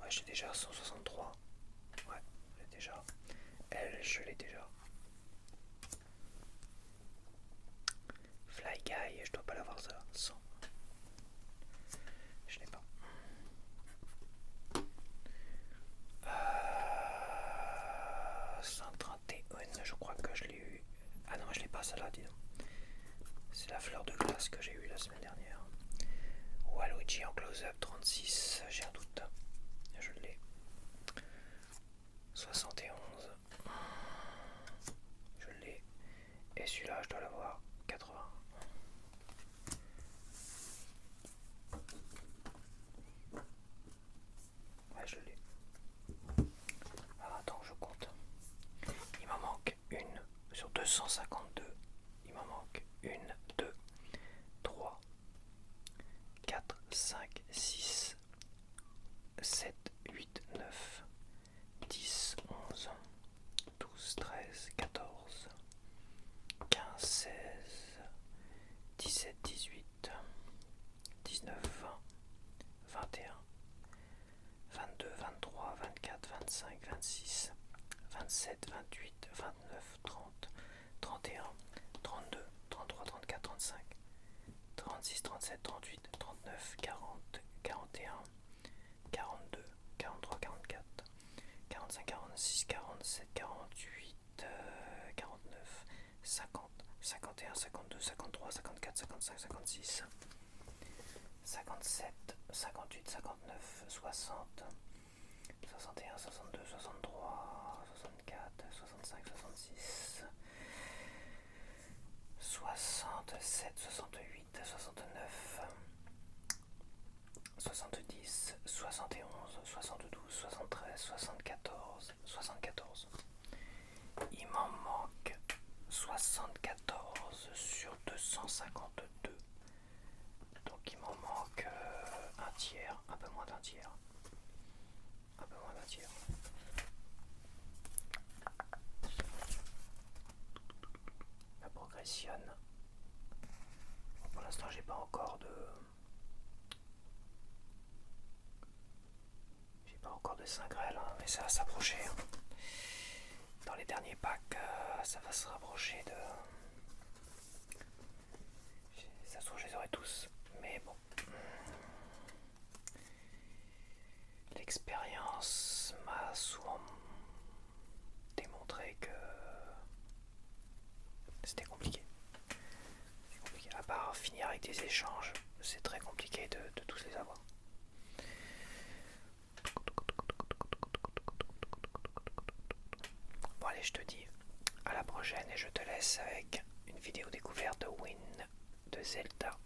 A: Ouais, j'ai déjà 163. Ouais, je l'ai déjà. Elle, je l'ai déjà. Fly Guy, je dois pas l'avoir ça. 100. Je l'ai pas. 131, je crois que je l'ai eu. Ah non, je l'ai pas celle-là, dis donc. C'est la fleur de glace que j'ai eue la semaine dernière. Waluigi en close-up 36, j'ai un doute. Je l'ai. 71. Je l'ai. Et celui-là, je dois l'avoir. 80. Ouais, je l'ai. Ah, attends, je compte. Il m'en manque une sur 252. Il m'en manque une, 2, 3, 4, 5, 6, 7, 8, 9, 10, 11, 12, 13, 14, 15, 16, 17, 18, 19, 20, 21, 22, 23, 24, 25, 26, 27, 28, 29, 30, 31, 32, 33, 34, 35, 36, 37, 38, 39, 40, 41, 42, 43, 44, 45, 46, 47, 48, 49, 50, 51, 52, 53, 54, 55, 56, 57, 58, 59, 60, 61, 62, 63, 64, 65, 66, 67, 68, 69, 70, 74. Il m'en manque 74 sur 252. Donc il m'en manque un tiers, un peu moins d'un tiers. Un peu moins d'un tiers. La progressionne. Bon, pour l'instant j'ai pas encore de... de 5 grêles, hein, mais ça va s'approcher. Hein. Dans les derniers packs, ça va se rapprocher de... Ça se trouve, je les aurai tous. Mais bon. L'expérience m'a souvent démontré que c'était compliqué. C'est compliqué. À part finir avec des échanges, c'est très compliqué de tous les avoir. Bon allez, je te dis à la prochaine et je te laisse avec une vidéo découverte de Wind de Zelda,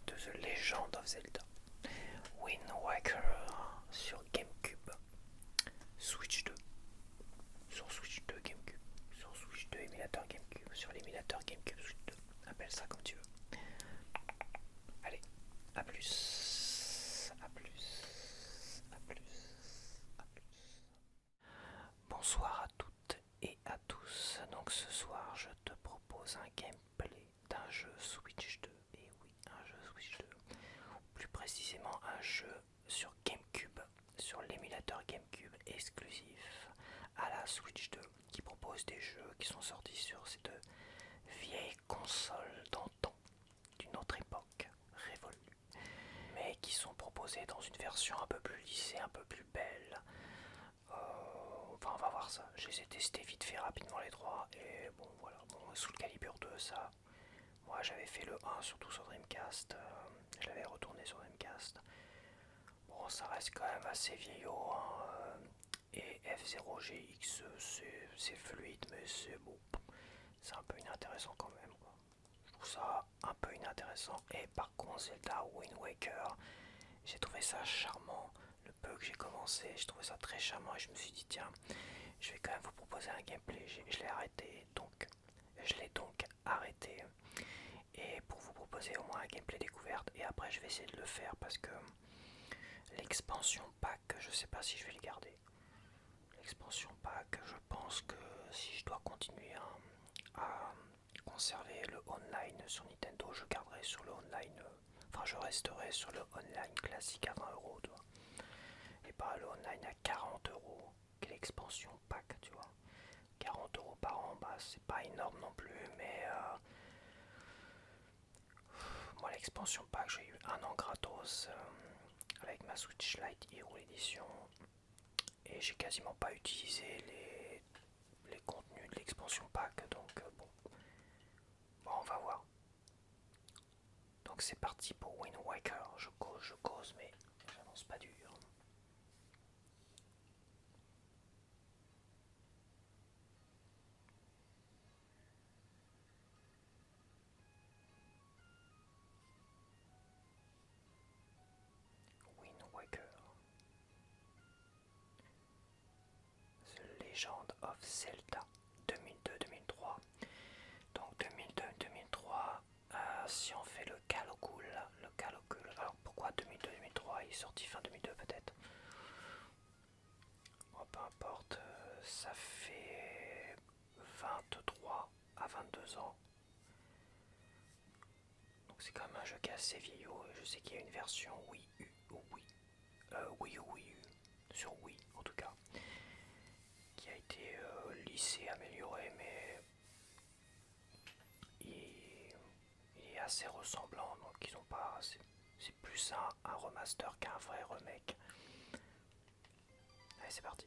A: de The Legend of Zelda. Wind Waker sur GameCube, Switch 2, sur Switch 2 GameCube, sur Switch 2 émulateur GameCube, sur l'émulateur GameCube Switch 2, appelle ça comme tu veux. Allez, à plus, à plus, à plus, à plus. Bonsoir à toutes et à tous. Donc ce soir, je te propose un gameplay d'un jeu Switch 2. Et oui, un jeu Switch 2. Plus précisément, un jeu sur GameCube, sur l'émulateur GameCube exclusif à la Switch 2, qui propose des jeux qui sont sortis sur cette vieille console d'antan, d'une autre époque révolue, mais qui sont proposés dans une version un peu plus lissée, un peu plus belle. Enfin, on va voir ça. Je les ai testés vite fait rapidement les trois. Et bon, voilà. Bon, Soul Calibur 2, ça. Moi, j'avais fait le 1 surtout sur Dreamcast. Je l'avais retourné sur Dreamcast. Bon, ça reste quand même assez vieillot. Hein. Et F0GX, c'est fluide, mais c'est bon. C'est un peu inintéressant quand même. Quoi. Je trouve ça un peu inintéressant. Et par contre, Zelda Wind Waker, j'ai trouvé ça charmant. Le peu que j'ai commencé, je trouvais ça très charmant et je me suis dit tiens, je vais quand même vous proposer un gameplay. Je l'ai arrêté donc, je l'ai donc arrêté et pour vous proposer au moins un gameplay découverte et après je vais essayer de le faire parce que l'expansion pack, je sais pas si je vais le garder. L'expansion pack, je pense que si je dois continuer à conserver le online sur Nintendo, je garderai sur le online. Enfin, je resterai sur le online classique à 20 €, tu vois. Et pas le online à 40 €. Quelle expansion pack, tu vois. 40 € par an, bah c'est pas énorme non plus, mais moi l'expansion pack, j'ai eu un an gratos avec ma Switch Lite Hero Edition et j'ai quasiment pas utilisé les contenus de l'expansion pack, donc bon, on va voir. Donc c'est parti pour Wind Waker. Je cause, mais j'avance pas dur. Wind Waker. The Legend of Zelda 2002-2003. Donc 2002-2003, si on fait le calcul, alors pourquoi 2002-2003, il est sorti fin 2002 peut-être. Bon, peu importe, ça fait 23 à 22 ans. Donc c'est quand même un jeu qui est assez vieillot. Je sais qu'il y a une version Wii U ou Wii U, sur Wii en tout cas, qui a été lissé, amélioré, mais il est assez ressemblant, donc ils ont pas. C'est plus un remaster qu'un vrai remake. Allez, c'est parti.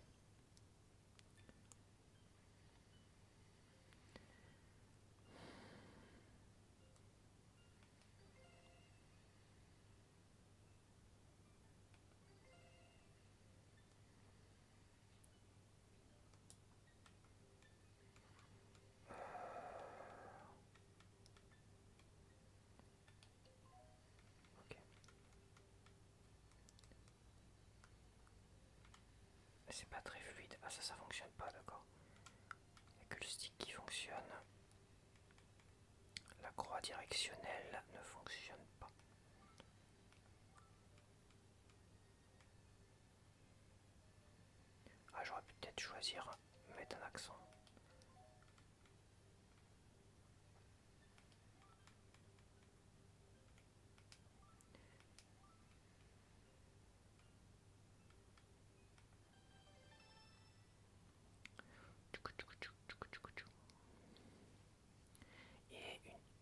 A: Ok. C'est pas très fluide. Ah ça fonctionne pas, d'accord. Il n'y a que le stick qui fonctionne. La croix directionnelle ne fonctionne pas. Ah, j'aurais pu peut-être choisir mettre un accent.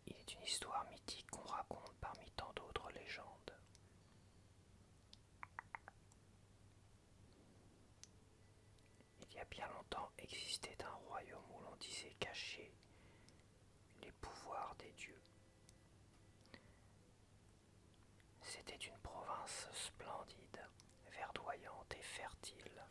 A: Il est une histoire mythique qu'on raconte parmi tant d'autres légendes. Il y a bien longtemps existait un royaume où l'on disait cacher les pouvoirs des dieux. C'était une province splendide, verdoyante et fertile.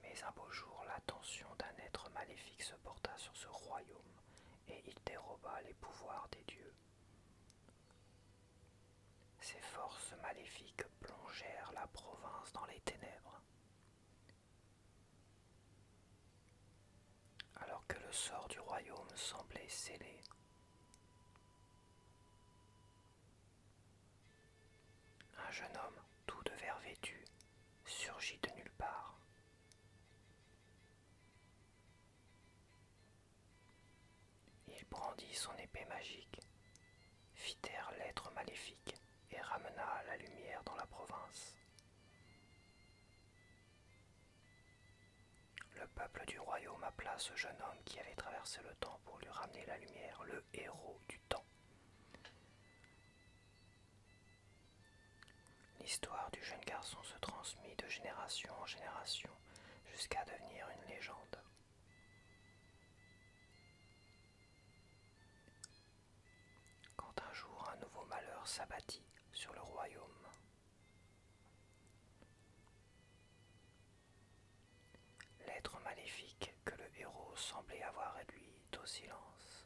A: Mais un beau jour, l'attention d'un être maléfique se porta sur ce royaume et il déroba les pouvoirs des dieux. Ces forces maléfiques plongèrent la province dans les ténèbres. Alors que le sort du royaume semblait scellé, un jeune homme, tout de vert vêtu, surgit de nulle part. Il brandit son épée magique, fit taire l'être maléfique et ramena la lumière dans la province. Le peuple du royaume appela ce jeune homme qui avait traversé le temps pour lui ramener la lumière le héros du temps. L'histoire du jeune garçon se transmit de génération en génération jusqu'à devenir une légende. Quand un jour un nouveau malheur s'abattit sur le royaume, l'être maléfique que le héros semblait avoir réduit au silence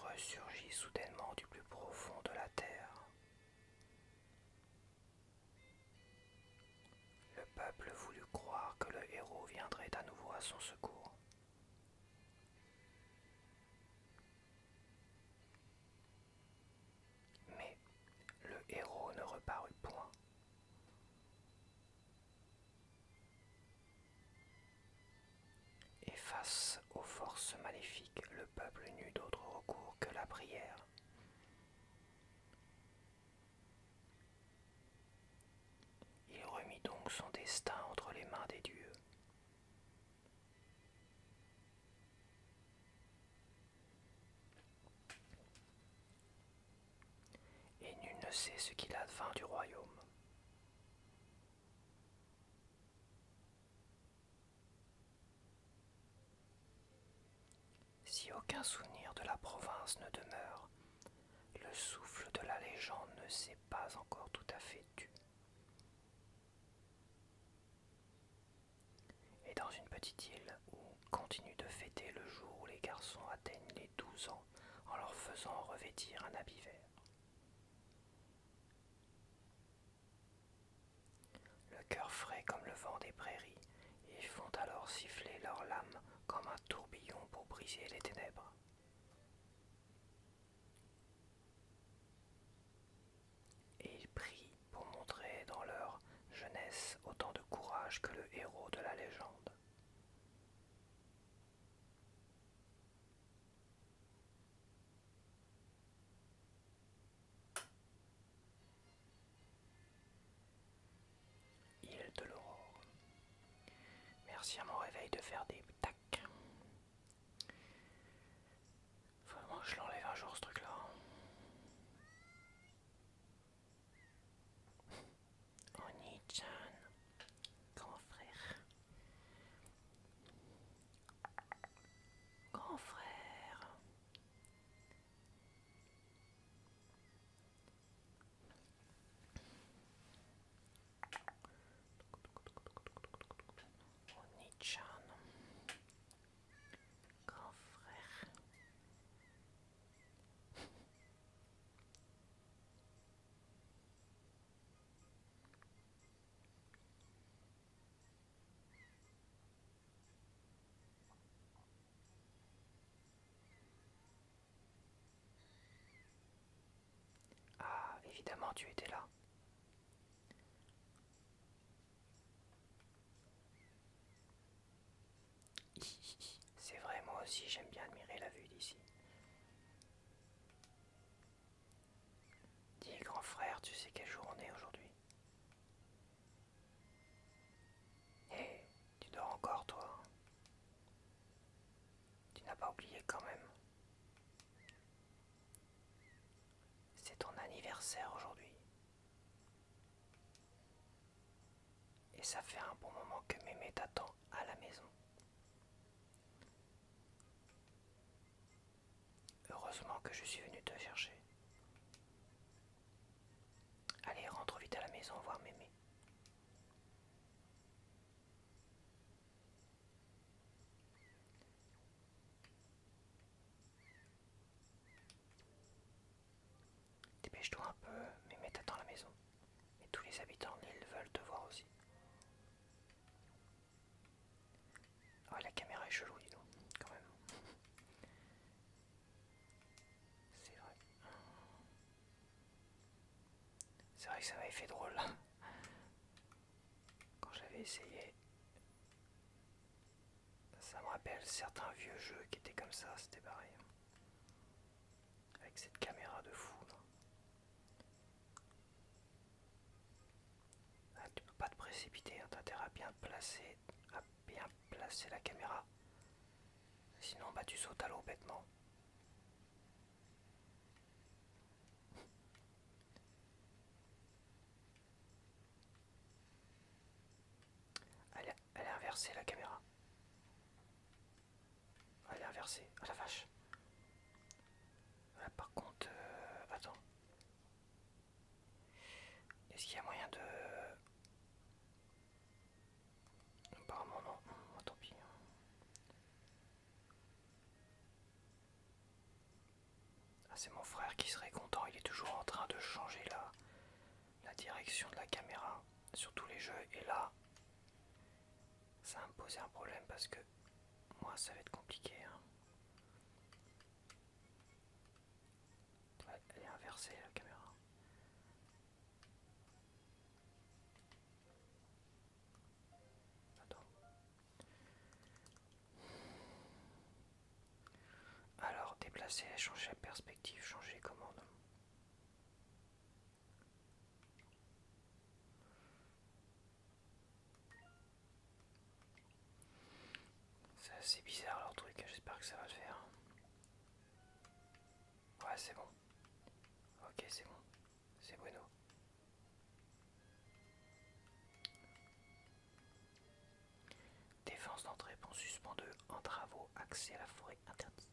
A: ressurgit soudainement du plus profond de la terre. Le peuple voulut croire que le héros viendrait à nouveau à son secours. Mais le héros ne reparut point. Et face aux forces maléfiques, le peuple n'eut d'autre recours que la prière. Il remit donc son destin entre les mains des dieux. Et nul ne sait ce qu'il advint du royaume. Si aucun souvenir de la province ne demeure, le souffle de la légende ne s'est pas encore tout à fait tu. Et dans une petite île où on continue de fêter le jour où les garçons atteignent les 12 ans en leur faisant revêtir un habit vert. Le cœur frais comme le vent des prairies, ils font alors siffler leurs lames comme un tourbillon pour briser les ténèbres. Et ils prient pour montrer dans leur jeunesse autant de courage que le héros de la légende. Île de l'aurore. Merci à mon réveil de faire des tacs. évidemment tu étais là. C'est vrai, moi aussi j'aime bien admirer la vue d'ici. Dis grand frère, tu sais quel jour on est aujourd'hui? Hé, tu dors encore toi? Tu n'as pas oublié quand même. C'est ton anniversaire aujourd'hui. Et ça fait un bon moment que Mémé t'attend à la maison. Heureusement que je suis venu te chercher. Allez, rentre vite à la maison voir Mémé. Dépêche-toi un peu, Mémé t'attend à la maison. Et tous les habitants de l'île veulent te voir aussi. Oh, la caméra est chelou, dis donc, quand même. C'est vrai. C'est vrai que ça m'avait fait drôle quand j'avais essayé. Ça me rappelle certains vieux jeux qui étaient comme ça, c'était pareil. Avec cette caméra de fou là. Ah, tu peux pas te précipiter, hein, t'as intérêt à bien placer la caméra. Sinon bah tu sautes à l'eau bêtement. Elle est inversée la caméra. Elle est inversée. Ah la vache. Là par contre, attends. Est-ce qu'il y a moyen de... Apparemment non. Oh, tant pis. Ah, c'est mon frère qui serait content. Il est toujours en train de changer la direction de la caméra sur tous les jeux. Et là, ça va me poser un problème parce que moi ça va être compliqué. Hein. Ouais, elle est inversée la caméra. Attends. Alors, déplacer, changer la perspective, changer les commandes. C'est assez bizarre leur truc, j'espère que ça va le faire. Ouais, c'est bon. Ok, c'est bon. C'est bueno. Défense d'entrée, pont suspendu en travaux, accès à la forêt interdit.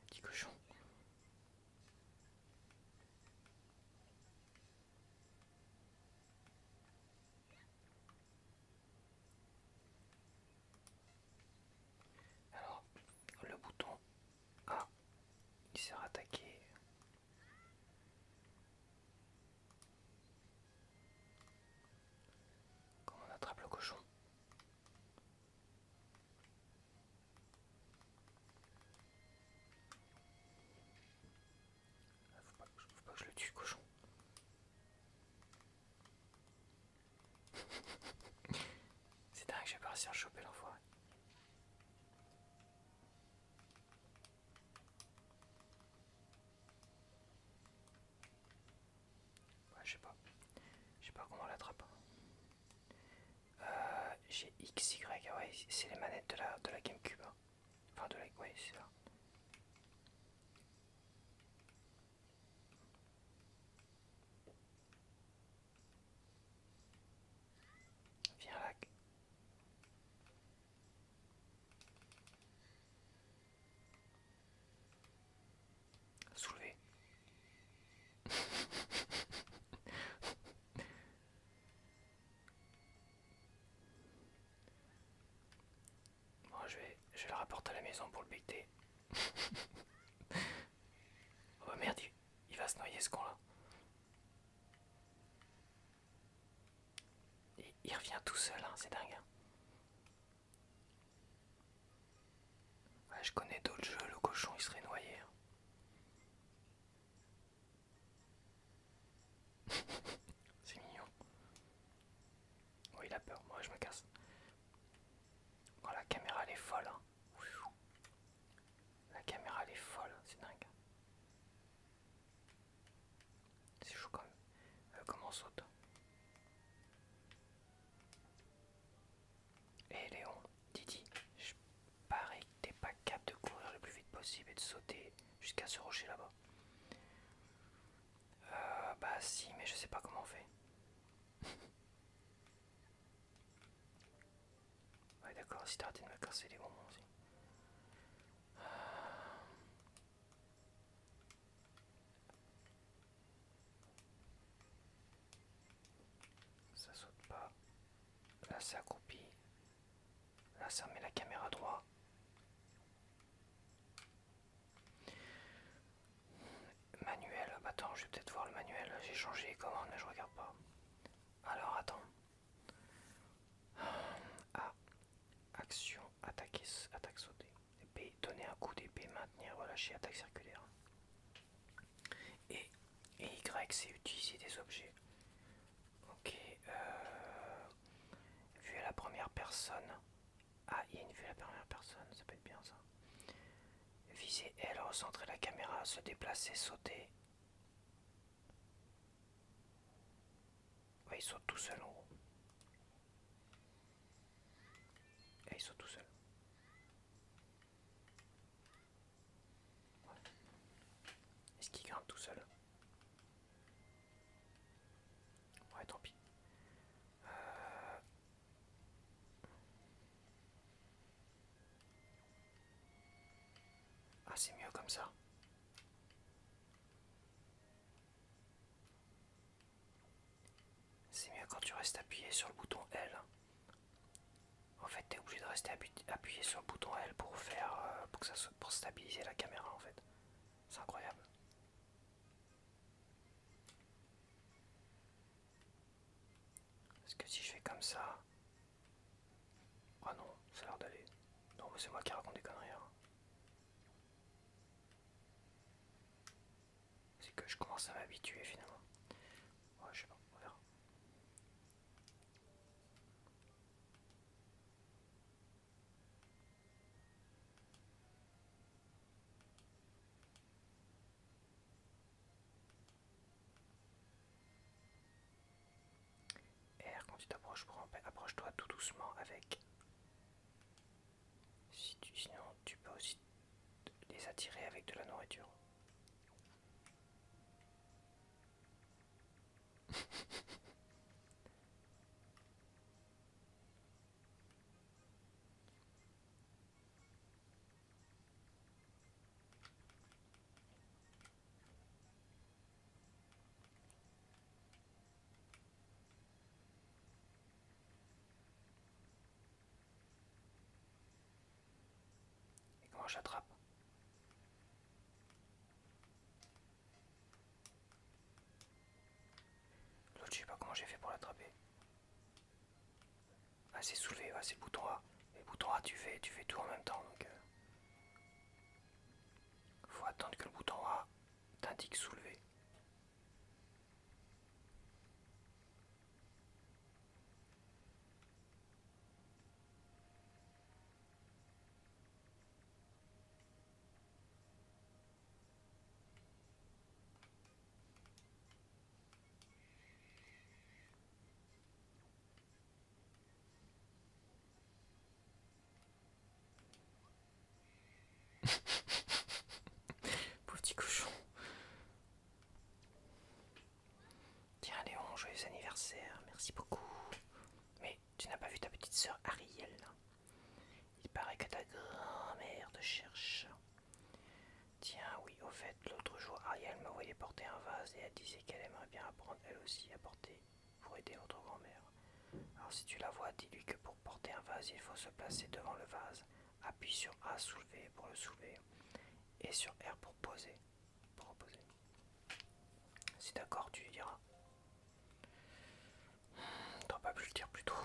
A: Petit cochon. Alors, le bouton A, il sert à attaquer. Comment on attrape le cochon? Faut pas que je le tue, le cochon. C'est dingue, j'ai pas réussi à le choper l'enfoiré. Ouais, je sais pas. Je sais pas comment on l'attrape. J'ai X, Y, ah ouais, c'est les manettes de la GameCube. Hein. Enfin, de la. Ouais, c'est ça. Viens là. Soulever. Bon, je vais le rapporter à la maison pour le becter. Oh merde, il va se noyer ce con là. seul, hein, c'est dingue. Ouais, je connais d'autres jeux, le cochon il serait noyé. C'est mignon. Oh, il a peur, moi je me casse. Oh, la caméra elle est folle. Hein. La caméra elle est folle, c'est dingue. C'est chaud quand même. Comment on saute? Et Léon, Didi, je parie que t'es pas capable de courir le plus vite possible et de sauter jusqu'à ce rocher là-bas. Bah si, mais je sais pas comment on fait. Ouais d'accord, si t'arrêtes de me casser les bonbons aussi. Ça saute pas. Là c'est accroupi. Là ça met la caméra droit. Manuel, bah attends, je vais peut-être voir le manuel. J'ai changé les commandes mais je regarde pas. Alors attends. A. Action, attaquer, attaque sauter. B. Donner un coup d'épée, maintenir, relâcher, attaque circulaire. Et Y, c'est utiliser des objets. Ok. Vue à la première personne. Ah, il y a une vue à la première personne, ça peut être bien ça. Viser L, recentrer la caméra, se déplacer, sauter. Ouais, il saute tout seul en gros. Et il saute tout seul. Ouais. Est-ce qu'il grimpe tout seul? Ouais, tant pis. Ah, c'est mieux comme ça. C'est mieux quand tu restes appuyé sur le bouton L. En fait, t'es obligé de rester appuyé sur le bouton L pour faire, pour stabiliser la caméra en fait. C'est incroyable. Parce que si je fais comme ça... Oh non, ça a l'air d'aller. Non, mais c'est moi qui raconte des conneries. Hein. C'est que je commence à m'habituer finalement. Ouais, je sais pas, on verra. R, quand tu t'approches, approche-toi tout doucement avec. Sinon, tu peux aussi les attirer avec de la nourriture. Et comment j'attrape? L'autre, je sais pas comment j'ai fait pour l'attraper. Ah, c'est soulevé, ouais, c'est le bouton A. Et le bouton A, tu fais tout en même temps. Donc, faut attendre que le bouton A t'indique soulever. Pauvre petit cochon. Tiens, Léon, joyeux anniversaire, merci beaucoup. Mais tu n'as pas vu ta petite sœur Ariel? Il paraît que ta grand-mère te cherche. Tiens, oui, au fait, l'autre jour, Ariel m'a voyé porter un vase et elle disait qu'elle aimerait bien apprendre elle aussi à porter pour aider votre grand-mère. Alors si tu la vois, dis-lui que pour porter un vase, il faut se placer devant le vase. Appuie sur A soulever pour le soulever et sur R pour poser. Pour reposer. Si d'accord, tu lui diras. T'aurais pas pu le dire plus tôt.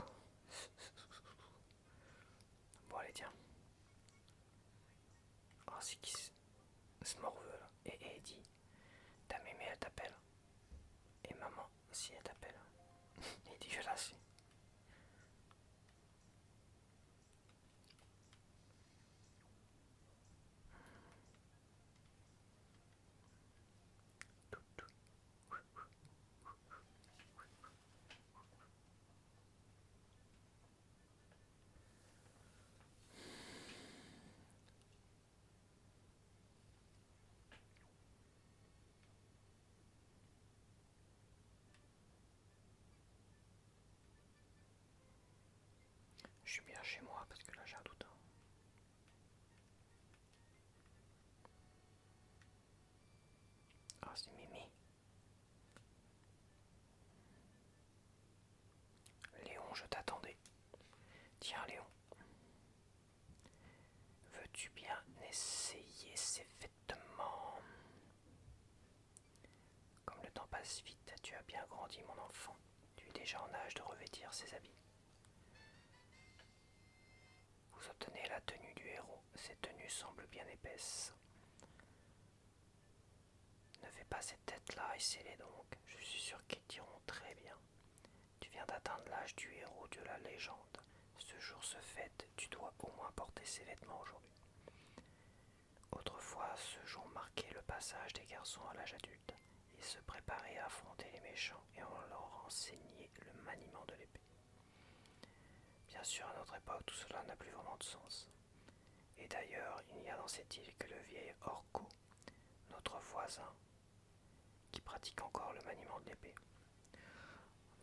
A: Tiens Léon, veux-tu bien essayer ces vêtements? Comme le temps passe vite, tu as bien grandi mon enfant. Tu es déjà en âge de revêtir ces habits. Vous obtenez la tenue du héros. Cette tenue semble bien épaisse. Ne fais pas cette tête-là, essaie-les donc. Je suis sûr qu'ils t'iront très bien. Tu viens d'atteindre l'âge du héros de la légende. Ce jour se fête, tu dois au moins porter ces vêtements aujourd'hui. Autrefois, ce jour marquait le passage des garçons à l'âge adulte. Ils se préparaient à affronter les méchants et on leur enseignait le maniement de l'épée. Bien sûr, à notre époque, tout cela n'a plus vraiment de sens. Et d'ailleurs, il n'y a dans cette île que le vieil Orko, notre voisin, qui pratique encore le maniement de l'épée.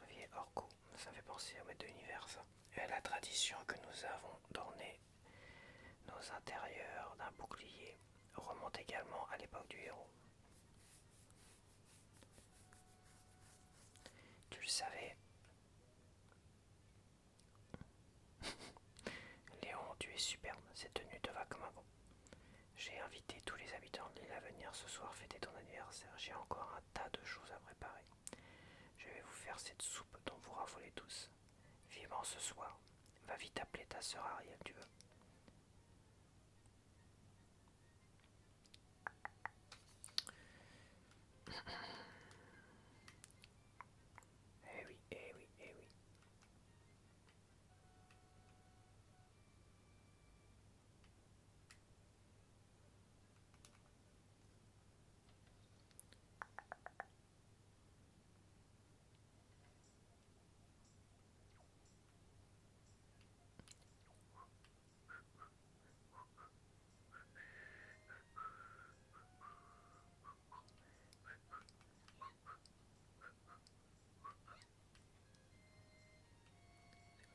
A: Le vieil Orko, ça me fait penser au maître de l'univers, ça. Et la tradition que nous avons d'orner nos intérieurs d'un bouclier remonte également à l'époque du héros. Tu le savais, Léon, tu es superbe, cette tenue te va comme un gant. J'ai invité tous les habitants de l'île à venir ce soir fêter ton anniversaire. J'ai encore un tas de choses à préparer. Je vais vous faire cette soupe dont vous raffolez tous. Vivement ce soir. Va vite appeler ta sœur Ariel, tu veux. Eh oui, eh oui, eh oui.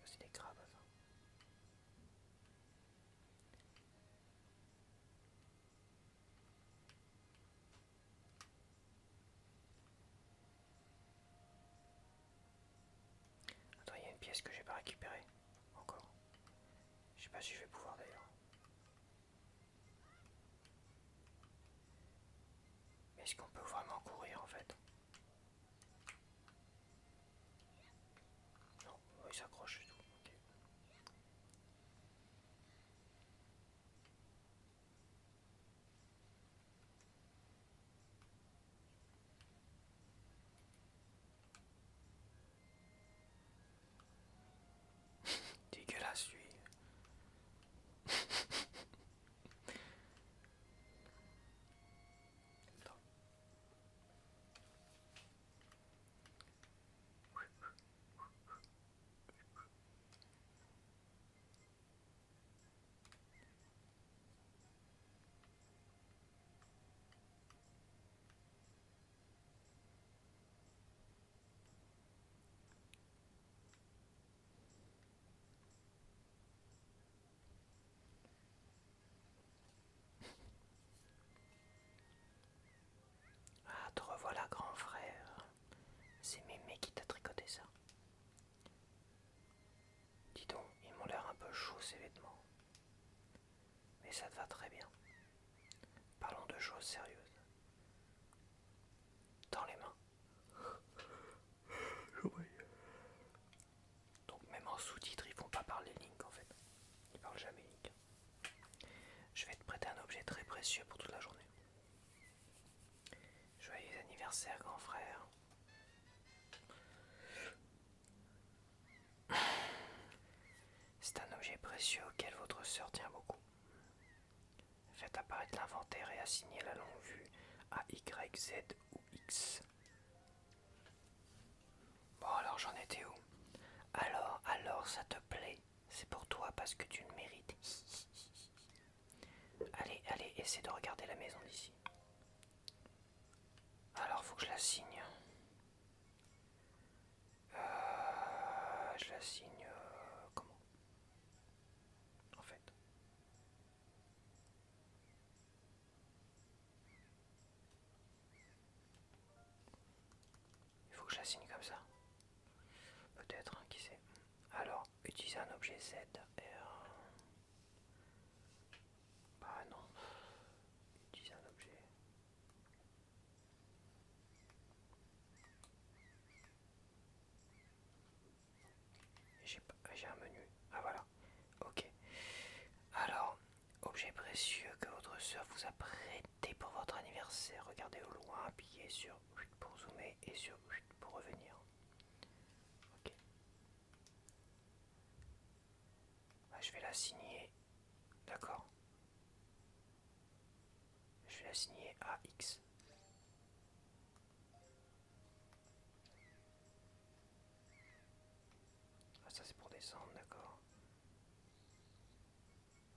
A: C'est des crabes, ça. Attends, il y a une pièce que j'ai pas récupérée. Encore. Je sais pas si je vais pouvoir d'ailleurs. Mais est-ce qu'on peut vraiment courir en fait? Non, il s'accroche et tout. Ok. Dégueulasse lui. Attends. Ah, te revoilà, grand frère. C'est Mémé qui t'a tricoté ça. Dis donc, ils m'ont l'air un peu chauds ces vêtements. Mais ça te va très bien. Parlons de choses sérieuses. Dans les mains. Oui. Donc même en sous-titres, ils vont pas parler Link en fait. Ils parlent jamais Link. Je vais te prêter un objet très précieux pour toute la journée. Joyeux anniversaire, grand frère. C'est un objet précieux auquel votre sœur tient beaucoup. Faites apparaître l'inventaire et assignez la longue vue à Y, Z ou X. Bon alors j'en étais où? Alors ça te plaît? C'est pour toi parce que tu le mérites. Allez, essaie de regarder la maison d'ici. Alors faut que je la signe. Je la signe comment? En fait. Il faut que je la signe comme ça. Peut-être, hein, qui sait. Alors, utiliser un objet Z. Et bah non. Utiliser un objet. J'ai un menu. Ah voilà. Ok. Alors, objet précieux que votre soeur vous a prêté pour votre anniversaire. Regardez au loin, appuyez sur 8 pour zoomer et sur 8 pour revenir. Ok. Bah, je vais la signer. D'accord. Je vais la signer à X. Ah, ça c'est pour descendre, d'accord.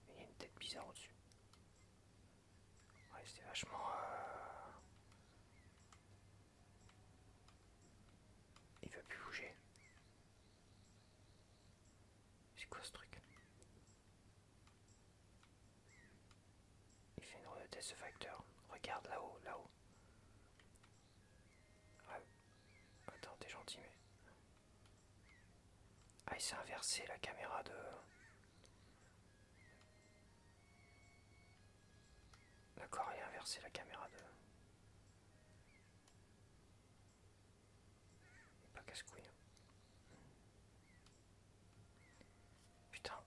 A: Il y a une tête bizarre au-dessus. Ouais, c'était vachement... Il veut plus bouger. C'est quoi ce truc? Il fait une test facteur. Regarde là-haut, là-haut. Ouais. Attends, t'es gentil, mais... Ah, il s'est inversé la caméra de... D'accord, il a inversé la caméra de... Il est pas casse-couille. Putain.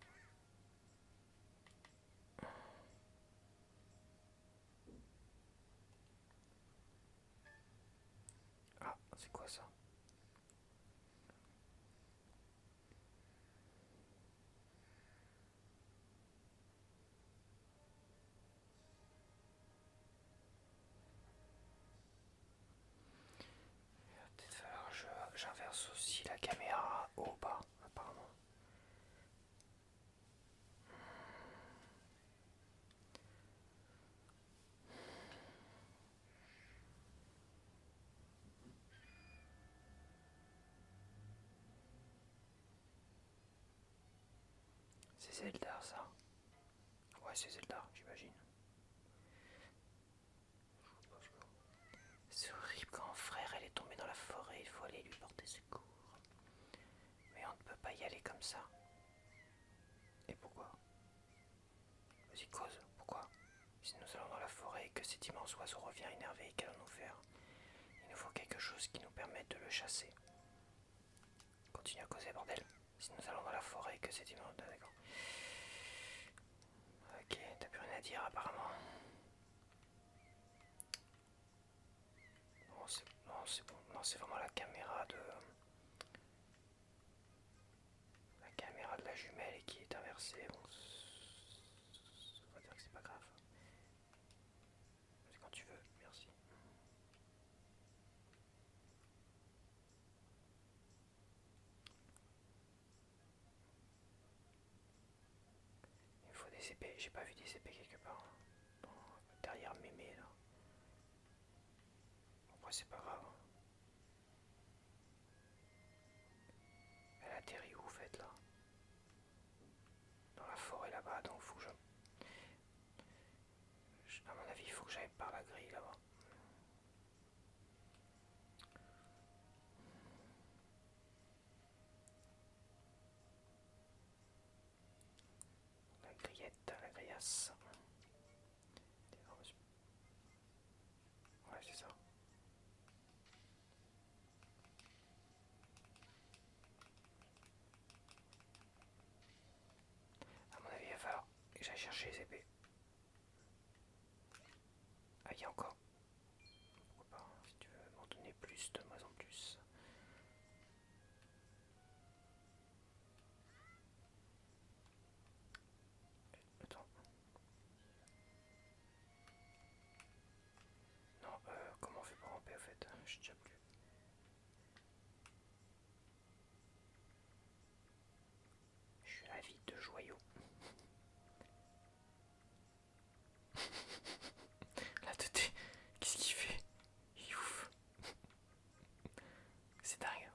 A: Ah, c'est quoi ça? Il va peut-être falloir que j'inverse aussi la caméra au bas, apparemment. C'est Zelda, ça. Ouais, c'est Zelda, j'imagine. C'est horrible quand frère elle est tombée dans la forêt, il faut aller lui porter secours. Mais on ne peut pas y aller comme ça. Et pourquoi? Vas-y, cause, pourquoi? Si nous allons dans la forêt et que cet immense oiseau revient énervé, qu'allons-nous faire? Il nous faut quelque chose qui nous permette de le chasser. Continue à causer, bordel. Si nous allons dans la forêt et que cet immense... Ah, d'accord. Ok, t'as plus rien à dire apparemment. Non, c'est bon. Non, c'est vraiment la caméra de... La caméra de la jumelle qui est inversée. Bon, on va dire que c'est pas grave. C'est quand tu veux, merci. Il me faut des épées. J'ai pas vu des épées quelque part. Bon, derrière Mémé là. Après c'est pas grave. Elle atterrit où, en fait, là? Dans la forêt là-bas, donc faut que à mon avis, il faut que j'aille par la grille là-bas. La grillette, la graillasse. Ouais, c'est ça. À mon avis, il va falloir que j'aille chercher les épées. Ah, il y a encore. Pourquoi pas? Si tu veux m'en donner plus, donne-moi en plus. Attends. Non, comment on fait pour ramper, au fait? Je sais déjà plus. Je suis avide de joyaux. La tête, qu'est-ce qu'il fait? Il est ouf. C'est dingue.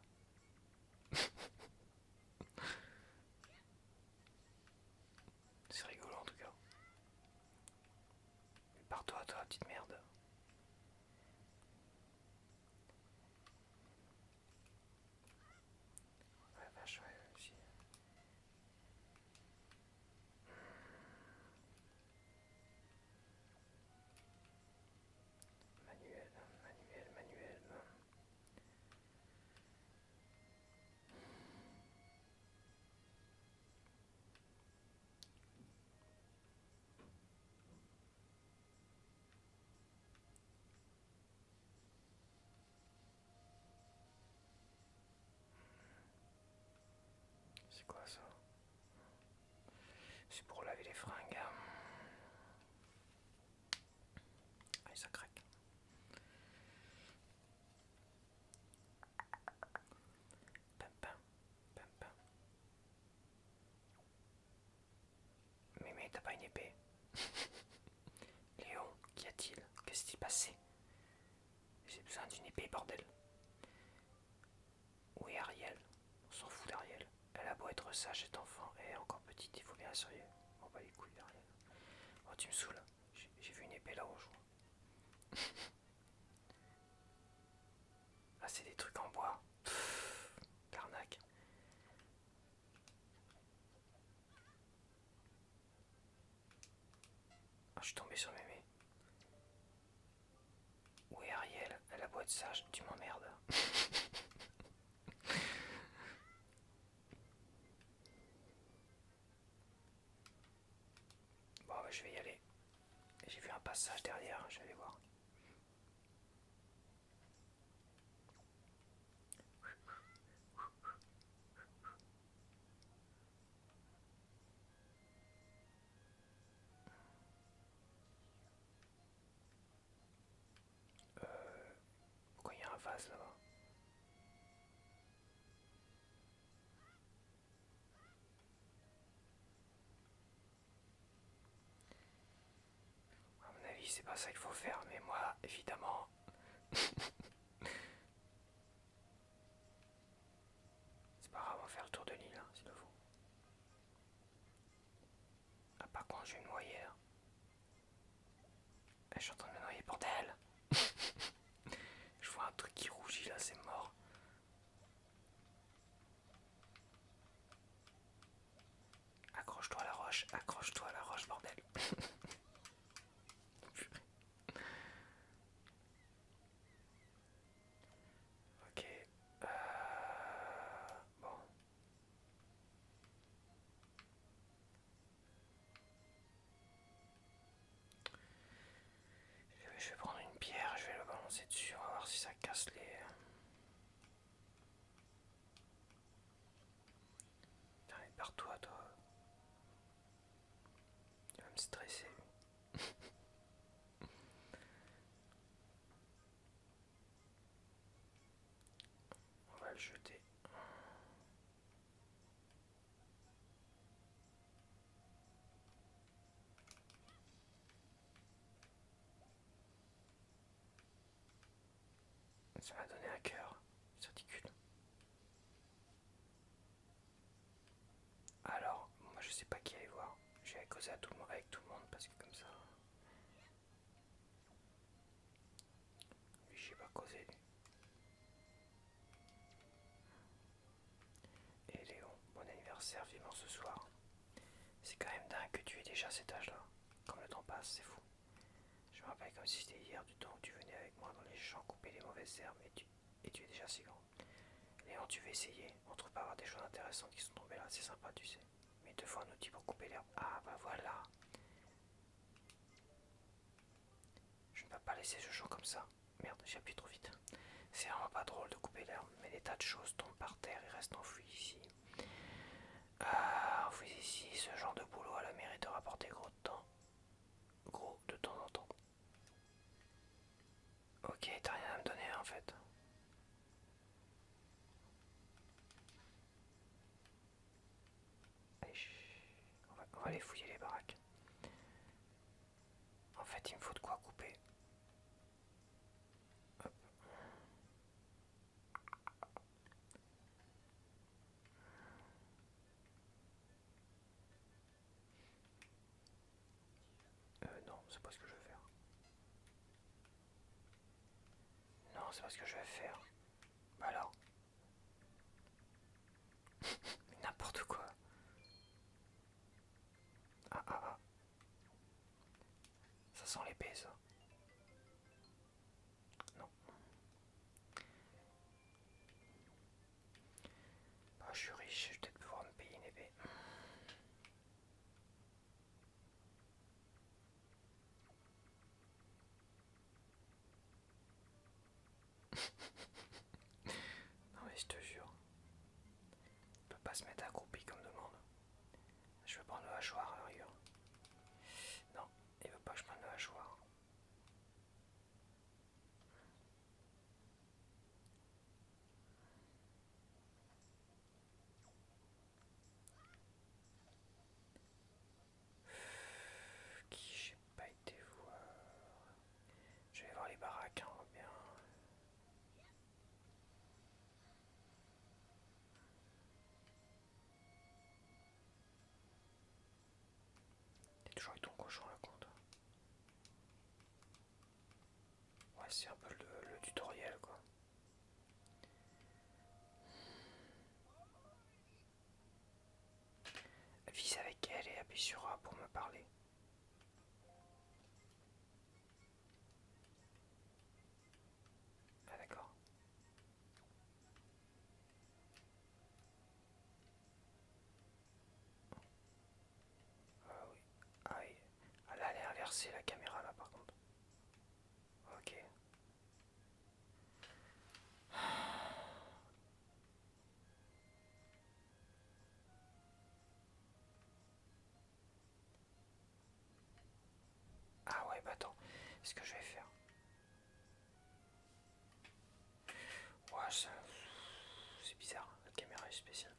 A: C'est rigolo en tout cas. Pars-toi, toi, petite merde. Ouais, vache, ouais, aussi. C'est quoi ça? C'est pour laver les fringues. Allez, ça craque. Pam pam, pam pam. Mais t'as pas une épée? Léon, qu'y a-t-il? Qu'est-ce qui s'est passé? J'ai besoin d'une épée, bordel. Où est Ariel? On s'en fout d'Ariel. Elle a beau être sage, cet enfant est encore petite, il faut bien la surveiller. On bat les couilles d'Ariel. Oh, tu me saoules. J'ai vu une épée là-haut, je vois. Ah, c'est des trucs en bois. L'arnaque. Ah, je suis tombé sur mémé. Où est Ariel? Elle a beau être sage, tu m'emmerdes. Bon, bah, je vais y aller. J'ai vu un passage derrière, je vais aller voir. Pourquoi il y a un vase là-bas? À mon avis, c'est pas ça qu'il faut faire, mais moi, évidemment. C'est pas grave, on va faire le tour de l'île, hein, s'il le faut. Ah, par contre, je vais me noyer là. Je suis en train de me noyer, bordel. Je vois un truc qui rougit là, c'est mort. Accroche-toi à la roche, bordel. Ok. Bon. Je vais prendre une pierre, je vais le balancer dessus, on va voir si ça casse les... Putain, mais pars-toi, toi. Il va me stresser. On va le jeter. Ça m'a donné un cœur. C'est ridicule. Alors, moi je sais pas qui aller voir. Je vais causer à tout le monde, avec tout le monde parce que comme ça... Lui, j'ai pas causé. Lui. Et Léon, bon anniversaire, vivement ce soir. C'est quand même dingue que tu aies déjà cet âge-là. Comme le temps passe, c'est fou. Je me rappelle comme si c'était hier du temps où tu venais avec moi dans les champs couper les mauvaises herbes et tu es déjà si grand. Léon, tu veux essayer? On trouve pas avoir des choses intéressantes qui sont tombées là, c'est sympa, tu sais. Mais 2 fois un outil pour couper l'herbe. Ah bah voilà. Je ne peux pas laisser ce champ comme ça. Merde, j'ai appuyé trop vite. C'est vraiment pas drôle de couper l'herbe, mais des tas de choses tombent par terre et restent enfouies ici. Ah, enfouies ici, ce genre de boulot à la mairie te rapporter gros de temps en temps. Ok, t'as rien à me donner en fait. Allez, on va aller fouiller les baraques. En fait, il me faut de quoi couper. Hop. Non, c'est pas ce que je vais faire. Non, c'est pas ce que je vais faire. Bah alors. N'importe quoi. Ah ah ah. Ça sent l'épée ça. Non. Bah, je suis riche, je vais peut-être pouvoir me payer une épée. Non mais je te jure. On peut pas se mettre accroupi comme prendre le hachoir à la rigueur. Non, il veut pas que je prenne le hachoir. Qui j'ai pas été voir. Je vais voir les baraques, hein, bien. T'es toujours avec ton cochon là, compte. Ouais, c'est un peu le tutoriel quoi. Vise avec elle et appuie sur A pour me parler. Ah d'accord. Oui. Ah, oui. Elle allait inverser la caméra là par contre. Ok. Ah ouais, bah attends, ce que je vais faire. Ouais, c'est bizarre, la caméra est spéciale.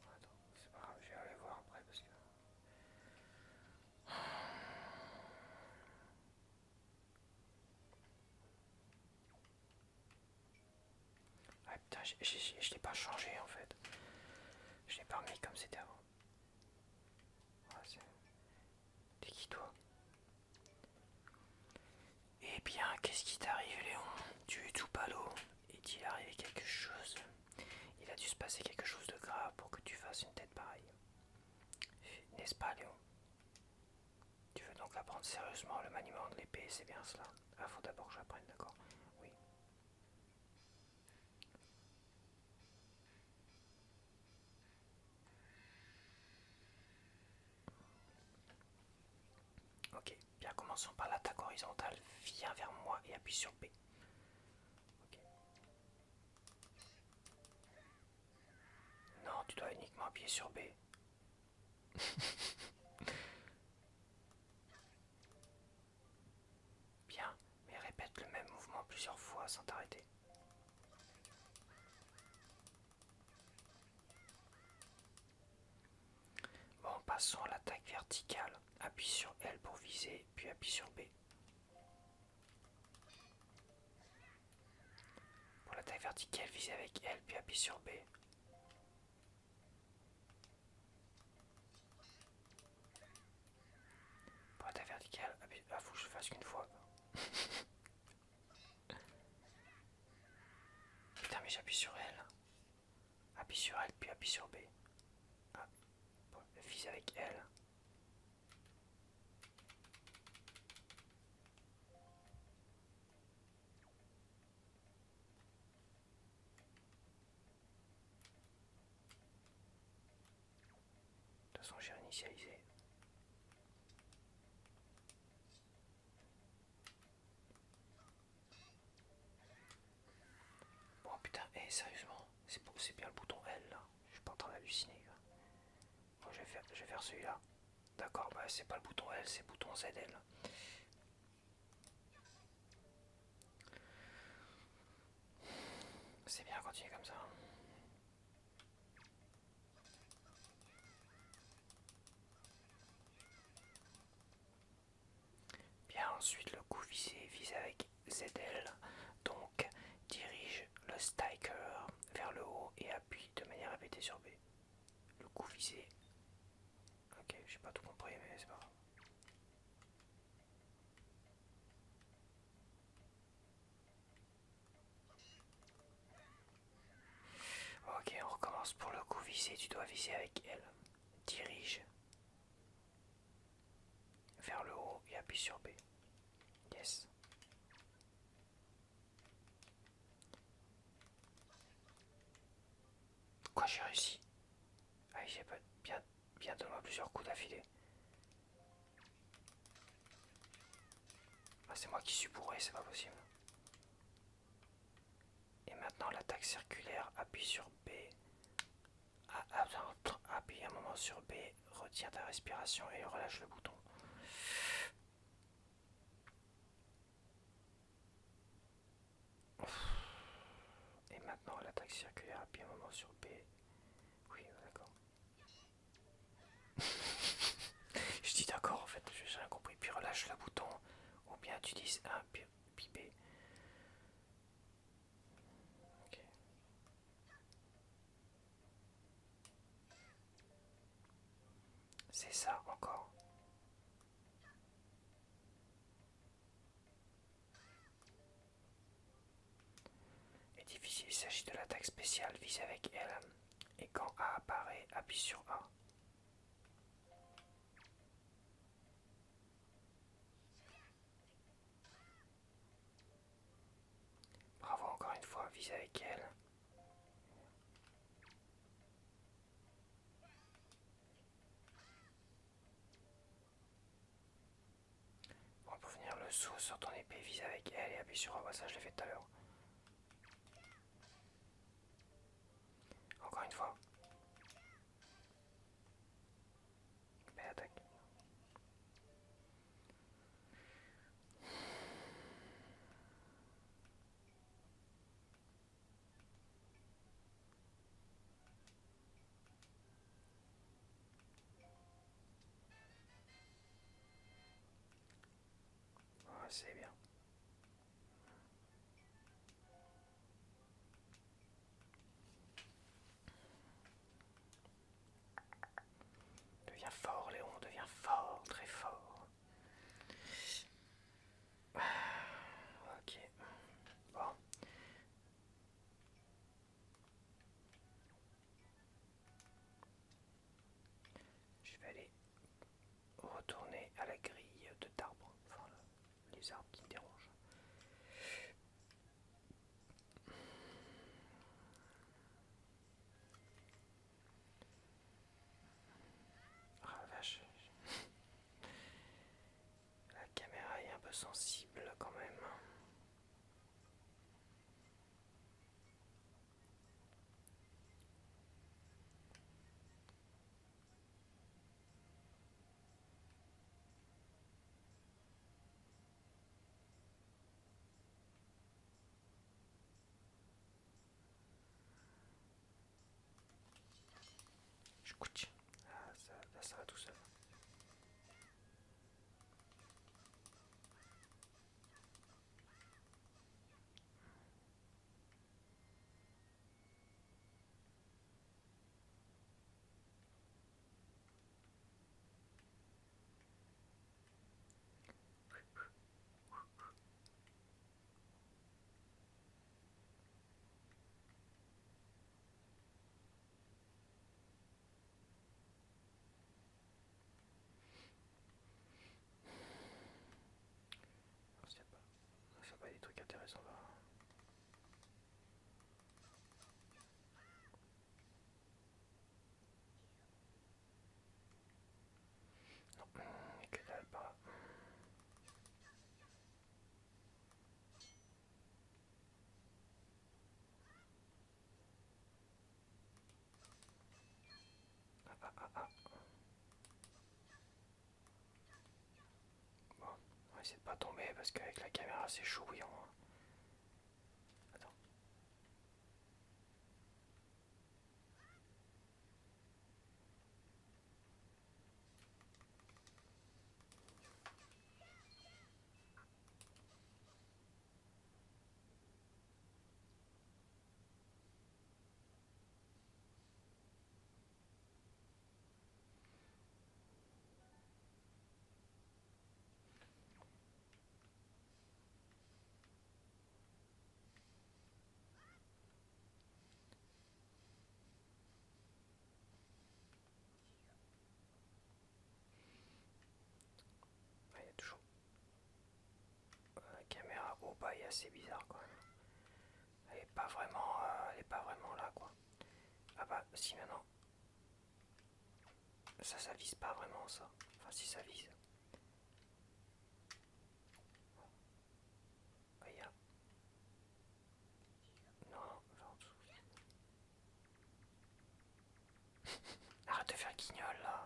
A: Attends, c'est pas grave, je vais aller voir après parce que. Ah putain, je l'ai pas changé en fait. Je l'ai pas remis comme c'était avant. Ouais, t'es qui toi? Eh bien, qu'est-ce qui t'arrive, Léon? Tu es tout palo. Est-il arrivé quelque chose? Il a dû se passer quelque chose de grave pour que tu fasses une tête pareille. N'est-ce pas, Léon? Tu veux donc apprendre sérieusement le maniement de l'épée, c'est bien cela? Ah, faut d'abord que j'apprenne, d'accord? Oui. Ok, bien commençons par l'attaque horizontale. Viens vers moi et appuie sur B. Ok. Non, tu dois uniquement appuyer sur B. Bien, mais répète le même mouvement plusieurs fois sans t'arrêter. Bon, passons à l'attaque verticale. Appuie sur L pour viser, puis appuie sur B. Pour l'attaque verticale, vise avec L, puis appuie sur B. Pour l'attaque verticale, appuie... Ah, faut que je fasse qu'une fois. Putain, mais j'appuie sur L. Appuie sur L, puis appuie sur B. Ah, vise avec L. De toute façon, j'ai réinitialisé. Bon, putain, sérieusement, c'est bien le bouton L là. Je suis pas en train d'halluciner. Bon, je vais faire celui-là. D'accord, bah c'est pas le bouton L, c'est le bouton ZL. C'est bien, continuer comme ça. Bien, ensuite le coup visé vise avec ZL. Donc, dirige le sticker vers le haut et appuie de manière répétée sur B. Le coup visé. Ok, j'ai pas tout compris, mais c'est pas grave. Ok, on recommence pour le coup visé. Tu dois viser avec L. Dirige vers le haut et appuie sur B. Yes. Quoi, j'ai réussi? Ah, j'ai pas bien. bien donne-moi plusieurs coups d'affilée. Ah, c'est moi qui suis bourré, c'est pas possible. Et maintenant l'attaque circulaire, appuie sur B. Appuie un moment sur B, retiens ta respiration et relâche le bouton. Et maintenant l'attaque circulaire, appuie un moment sur B. Oui, d'accord. Je dis d'accord en fait, j'ai rien compris. Puis relâche le bouton. Ou bien tu dis 1, puis B. Ok. C'est ça encore. Et difficile, il s'agit de l'attaque spéciale, vise avec L. Et quand A apparaît, appuie sur A. Bravo encore une fois, vise avec L. Pour venir le saut sur ton épée, vise avec L et appuie sur A. Ça je l'ai fait tout à l'heure. Encore une fois. Belle attaque. Ouais, c'est bien. Deviens fort, Léon, deviens fort, très fort. Ok. Bon. Je vais aller retourner à la grille d'arbres. Enfin, les arbres qui me dérangent. Ah la vache. La caméra est un peu sensible quand même. Je couche. Ah, ça va tout seul. C'est pas des trucs intéressants là. Non, que dalle pas. Ah. Bon, on va essayer de pas tomber parce qu'avec la caméra c'est chaud bouillant. Attends. Il y a toujours la caméra au bas est assez bizarre quand même. Elle est pas vraiment là quoi. Ah bah si maintenant. Ça vise pas vraiment ça. Enfin si ça vise. Ah, y a... Non, va en dessous. Arrête de faire guignol là.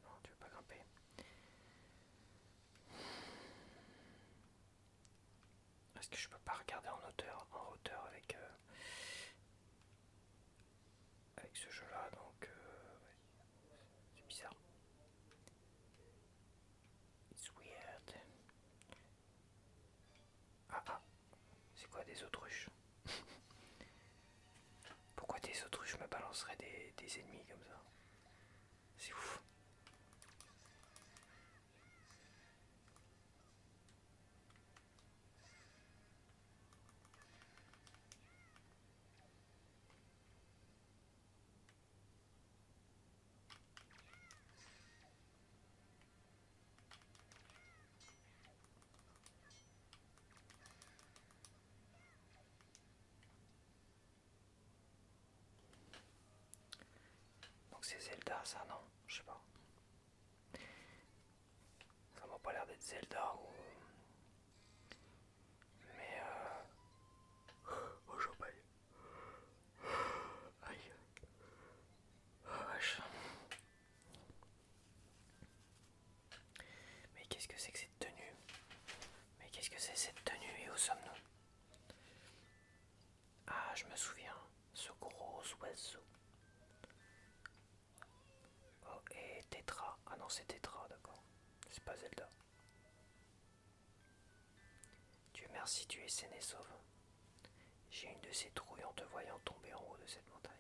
A: Non, tu veux pas grimper. Est-ce que je peux pas regarder en hauteur avec ce jeu là, donc ouais. C'est bizarre. It's weird. Ah, c'est quoi des autruches? Pourquoi des autruches me balanceraient des ennemis comme ça? C'est ouf. Donc c'est Zelda ça, non? Je sais pas. Ça m'a pas l'air d'être Zelda ou... Mais oh j'en paye. Aïe. Oh vache. Mais qu'est-ce que c'est que cette tenue? Mais qu'est-ce que c'est cette tenue et où sommes-nous? Ah je me souviens. Ce gros oiseau. Oh et Tetra. Ah non c'est Tetra d'accord. C'est pas Zelda. Dieu merci tu es saine et sauve. J'ai une de ces trouilles en te voyant tomber en haut de cette montagne.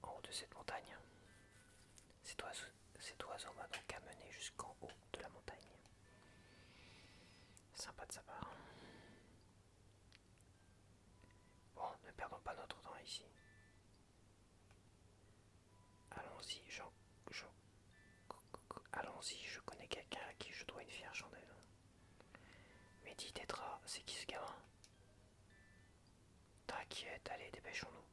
A: En haut de cette montagne. Cet oiseau m'a donc amené jusqu'en haut de la montagne. Sympa de sa part. Bon, ne perdons pas notre temps ici. Allons-y, allons-y, je connais quelqu'un à qui je dois une fière chandelle. Mais dis Tetra, c'est qui ce gamin? T'inquiète, allez, dépêchons-nous.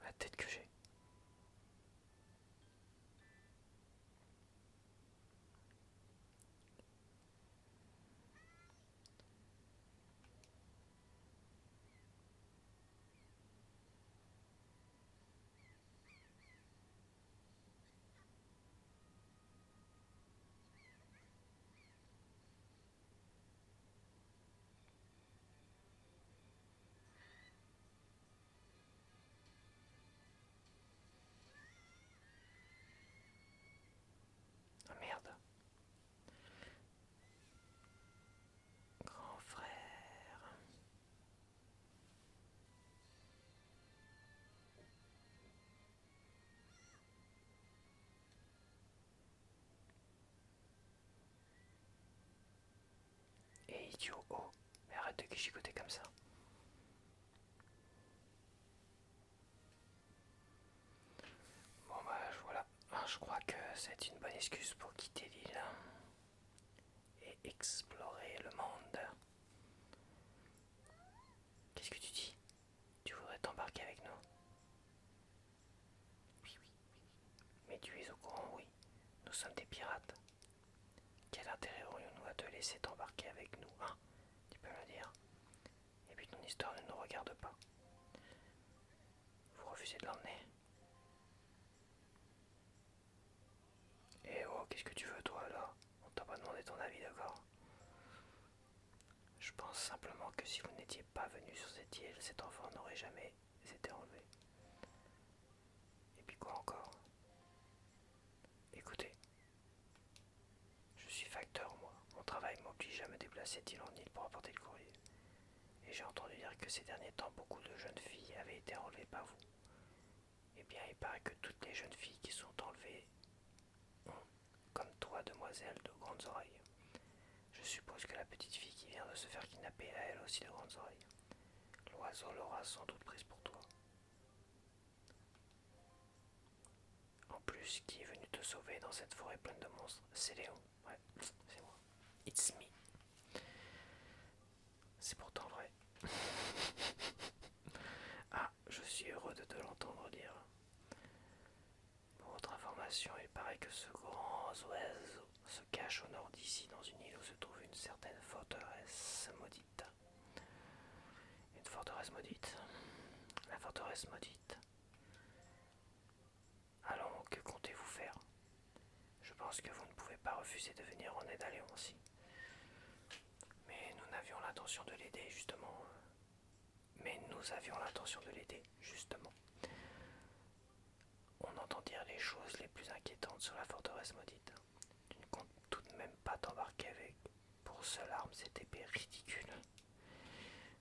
A: La tête que j'ai. Ah merde. Grand frère. Et idiot, oh. Mais arrête de gigoter comme ça. Bon bah voilà. Je crois que c'est une bonne excuse pour quitter l'île et explorer le monde. Qu'est-ce que tu dis? Tu voudrais t'embarquer avec nous? Oui, oui, oui. Mais tu es au courant, oui. Nous sommes des pirates. Quel intérêt aurions-nous à te laisser t'embarquer avec nous, hein? Tu peux me dire? Et puis ton histoire ne nous regarde pas. Vous refusez de l'emmener? Eh oh, qu'est-ce que tu veux toi là? On t'a pas demandé ton avis, d'accord? Je pense simplement que si vous n'étiez pas venu sur cette île, cet enfant n'aurait jamais été enlevé. Quoi encore? Écoutez, je suis facteur, moi. Mon travail m'oblige à me déplacer d'île en île pour apporter le courrier. Et j'ai entendu dire que ces derniers temps, beaucoup de jeunes filles avaient été enlevées par vous. Eh bien, il paraît que toutes les jeunes filles qui sont enlevées ont, comme toi, demoiselle, de grandes oreilles. Je suppose que la petite fille qui vient de se faire kidnapper a elle aussi de grandes oreilles. L'oiseau l'aura sans doute prise pour toi. En plus, qui est venu te sauver dans cette forêt pleine de monstres? C'est Léon. Ouais, c'est moi. It's me. C'est pourtant vrai. Ah, je suis heureux de te l'entendre dire. Pour votre information, il paraît que ce grand oiseau se cache au nord d'ici, dans une île où se trouve une certaine forteresse maudite. Une forteresse maudite? La forteresse maudite. Allons, que comptez-vous faire? Je pense que vous ne pouvez pas refuser de venir en aide à Léon aussi. Mais nous avions l'intention de l'aider, justement. On entend dire les choses les plus inquiétantes sur la forteresse maudite. Tu ne comptes tout de même pas t'embarquer avec pour seule arme cette épée ridicule.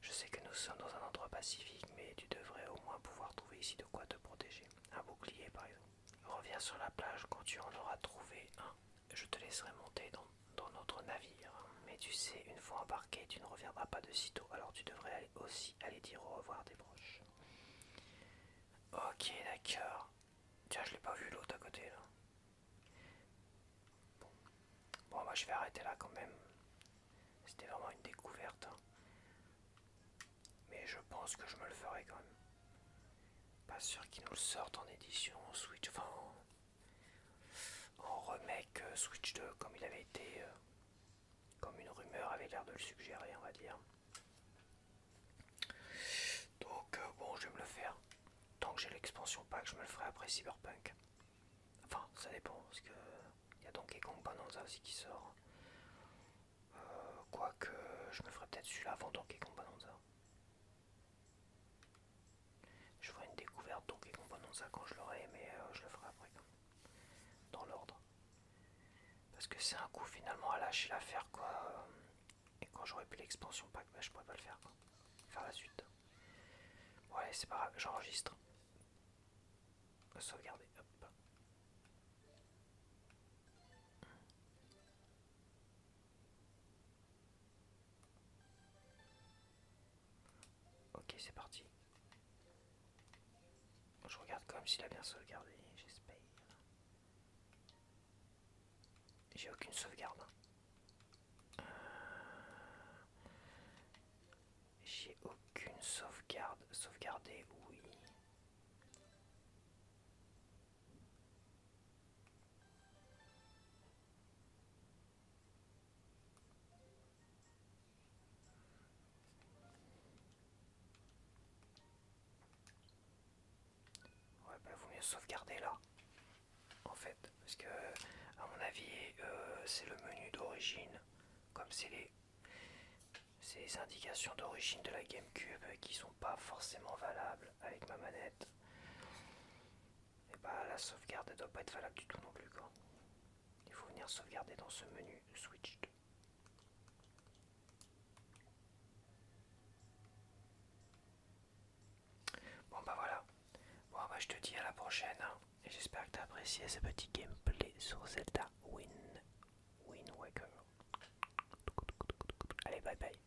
A: Je sais que nous sommes dans un endroit pacifique, mais tu devrais au moins pouvoir trouver ici de quoi te protéger. Un bouclier, par exemple. Reviens sur la plage quand tu en auras trouvé un. Je te laisserai monter dans notre navire. Mais tu sais, une fois embarqué, tu ne reviendras pas de sitôt, alors tu devrais aussi aller dire au revoir des broches. Ok, d'accord. Tiens, je l'ai pas vu l'autre à côté là. Bon, bah je vais arrêter là quand même. C'était vraiment une découverte, hein. Mais je pense que je me le ferai quand même. Pas sûr qu'ils nous le sortent en édition Switch, enfin en remake Switch 2 comme il avait été, comme une rumeur avait l'air de le suggérer, on va dire. Donc bon, je vais me le faire. Tant que j'ai l'expansion pack, je me le ferai après Cyberpunk. Enfin, ça dépend, parce que il y a Donkey Kong Bonanza aussi qui sort. Quoique, je me ferai peut-être celui-là avant Donkey Kong Bonanza. Je ferai une découverte Donkey Kong Bonanza quand je l'aurai, mais je le ferai après, dans l'ordre. Parce que c'est un coup finalement à lâcher l'affaire, quoi. Et quand j'aurai plus l'expansion pack, bah, je pourrais pas le faire, quoi. Faire la suite. Bon, allez, c'est pas grave, j'enregistre. Sauvegarder, hop. Ok, c'est parti. Je regarde comme s'il a bien sauvegardé, j'espère. J'ai aucune sauvegarde. J'ai aucune sauvegarde. Sauvegarder, oui. Ouais, bah vaut mieux sauvegarder là. En fait, parce que à mon avis, c'est le menu d'origine. Comme c'est les indications d'origine de la GameCube qui sont pas forcément valables avec ma manette. Et bah la sauvegarde ne doit pas être valable du tout non plus, quoi. Il faut venir sauvegarder dans ce menu Switch 2. Bon bah voilà. Bon bah je te dis à la prochaine, hein. Et j'espère que tu as apprécié ce petit gameplay sur Zelda Wind Waker. Allez, bye bye.